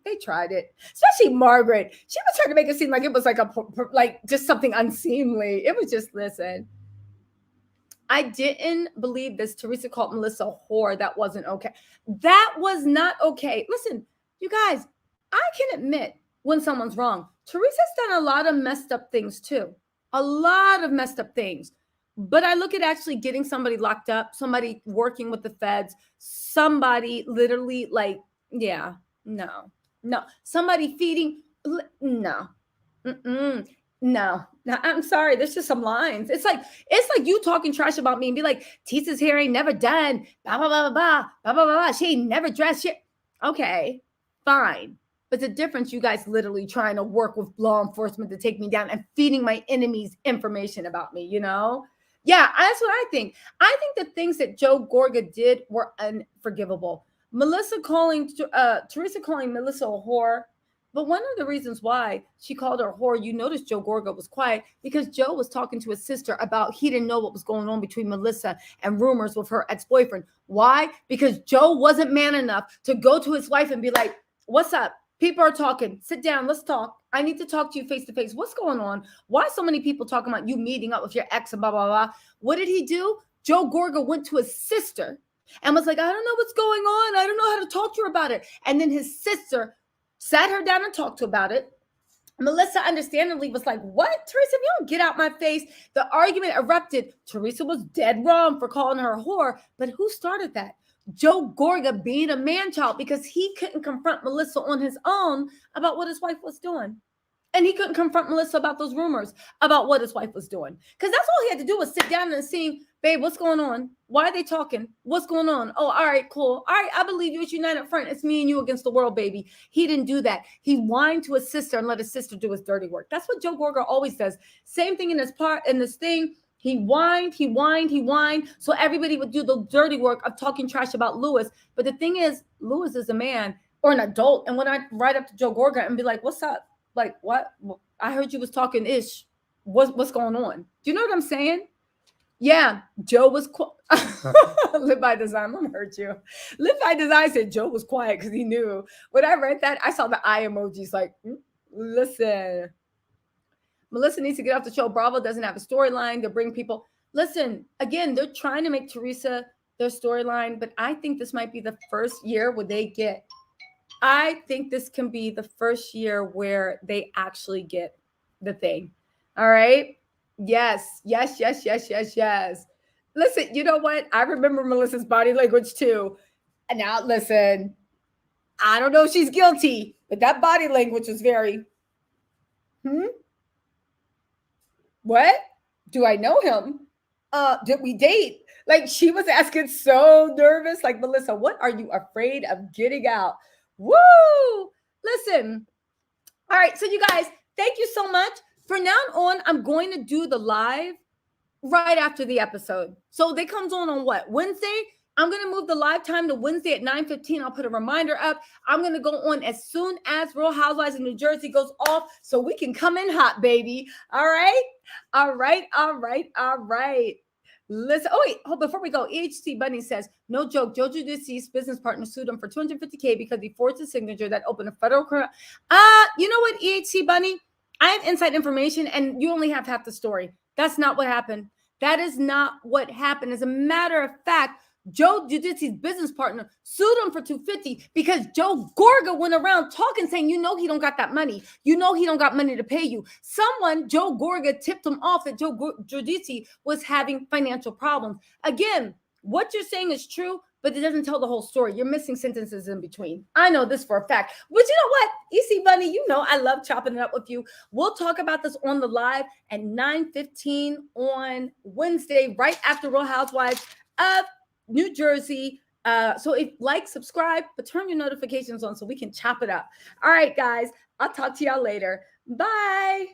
they tried it. Especially Margaret. She was trying to make it seem like it was like just something unseemly. It was just, listen. I didn't believe this. Teresa called Melissa a whore. That wasn't okay. That was not okay. Listen, You guys, I can admit when someone's wrong. Teresa's done a lot of messed up things too. A lot of messed up things. But I look at actually getting somebody locked up, somebody working with the feds, somebody literally like, yeah, no. Somebody feeding, no. Mm-mm. No, I'm sorry. There's just some lines. It's like you talking trash about me and be like, Tisa's hair ain't never done. Blah blah blah blah blah blah blah blah. She ain't never dressed shit. Okay, fine. But the difference, you guys literally trying to work with law enforcement to take me down and feeding my enemies information about me, you know? Yeah, that's what I think. I think the things that Joe Gorga did were unforgivable. Teresa calling Melissa a whore. But one of the reasons why she called her a whore, you notice Joe Gorga was quiet because Joe was talking to his sister about he didn't know what was going on between Melissa and rumors with her ex-boyfriend. Why? Because Joe wasn't man enough to go to his wife and be like, what's up? People are talking. Sit down. Let's talk. I need to talk to you face to face. What's going on? Why so many people talking about you meeting up with your ex and blah, blah, blah? What did he do? Joe Gorga went to his sister and was like, I don't know what's going on. I don't know how to talk to her about it. And then his sister sat her down and talked to her about it. Melissa understandably was like, what? Teresa, if you don't get out my face. The argument erupted. Teresa was dead wrong for calling her a whore. But who started that? Joe Gorga being a man-child because he couldn't confront Melissa on his own about what his wife was doing. And he couldn't confront Melissa about those rumors about what his wife was doing. Because that's all he had to do was sit down and see, babe, what's going on? Why are they talking? What's going on? Oh, all right, cool. All right, I believe you. It's united front. It's me and you against the world, baby. He didn't do that. He whined to his sister and let his sister do his dirty work. That's what Joe Gorga always does. Same thing in this thing. He whined. So everybody would do the dirty work of talking trash about Lewis. But the thing is, Lewis is a man or an adult. And when I write up to Joe Gorga and be like, what's up? Like, what? I heard you was talking ish. What's going on? Do you know what I'm saying? Yeah, Joe was Live by Design. I'm gonna hurt you. Live by Design said Joe was quiet because he knew. When I read that, I saw the eye emojis like, listen. Melissa needs to get off the show. Bravo doesn't have a storyline to bring people. Listen, again, they're trying to make Teresa their storyline, but I think this might be the first year where they get. I think this can be the first year where they actually get the thing. All right. Yes. Listen, you know what? I remember Melissa's body language too. And now listen, I don't know if she's guilty, but that body language was very, what? Do I know him? Did we date? Like she was asking so nervous, like, Melissa, what are you afraid of getting out? Woo! Listen. All right. So you guys, thank you so much. From now on, I'm going to do the live right after the episode. So they comes on what? Wednesday? I'm going to move the live time to Wednesday at 9:15. I'll put a reminder up. I'm going to go on as soon as Real Housewives of New Jersey goes off so we can come in hot, baby. All right? All right. Listen, before we go, EHC Bunny says, no joke, Jojo Deceased business partner sued him for $250K because he forged a signature that opened a federal criminal. You know what, EHC Bunny? I have inside information and you only have half the story. That's not what happened. That is not what happened. As a matter of fact, Joe Giudici's business partner sued him for $250 because Joe Gorga went around talking, saying, you know, he don't got that money. You know, he don't got money to pay you. Joe Gorga tipped him off that Joe Giudice was having financial problems. Again, what you're saying is true, but it doesn't tell the whole story. You're missing sentences in between. I know this for a fact. But you know what? EC Bunny, you know I love chopping it up with you. We'll talk about this on the live at 9:15 on Wednesday, right after Real Housewives of New Jersey. So subscribe, but turn your notifications on so we can chop it up. All right, guys. I'll talk to y'all later. Bye.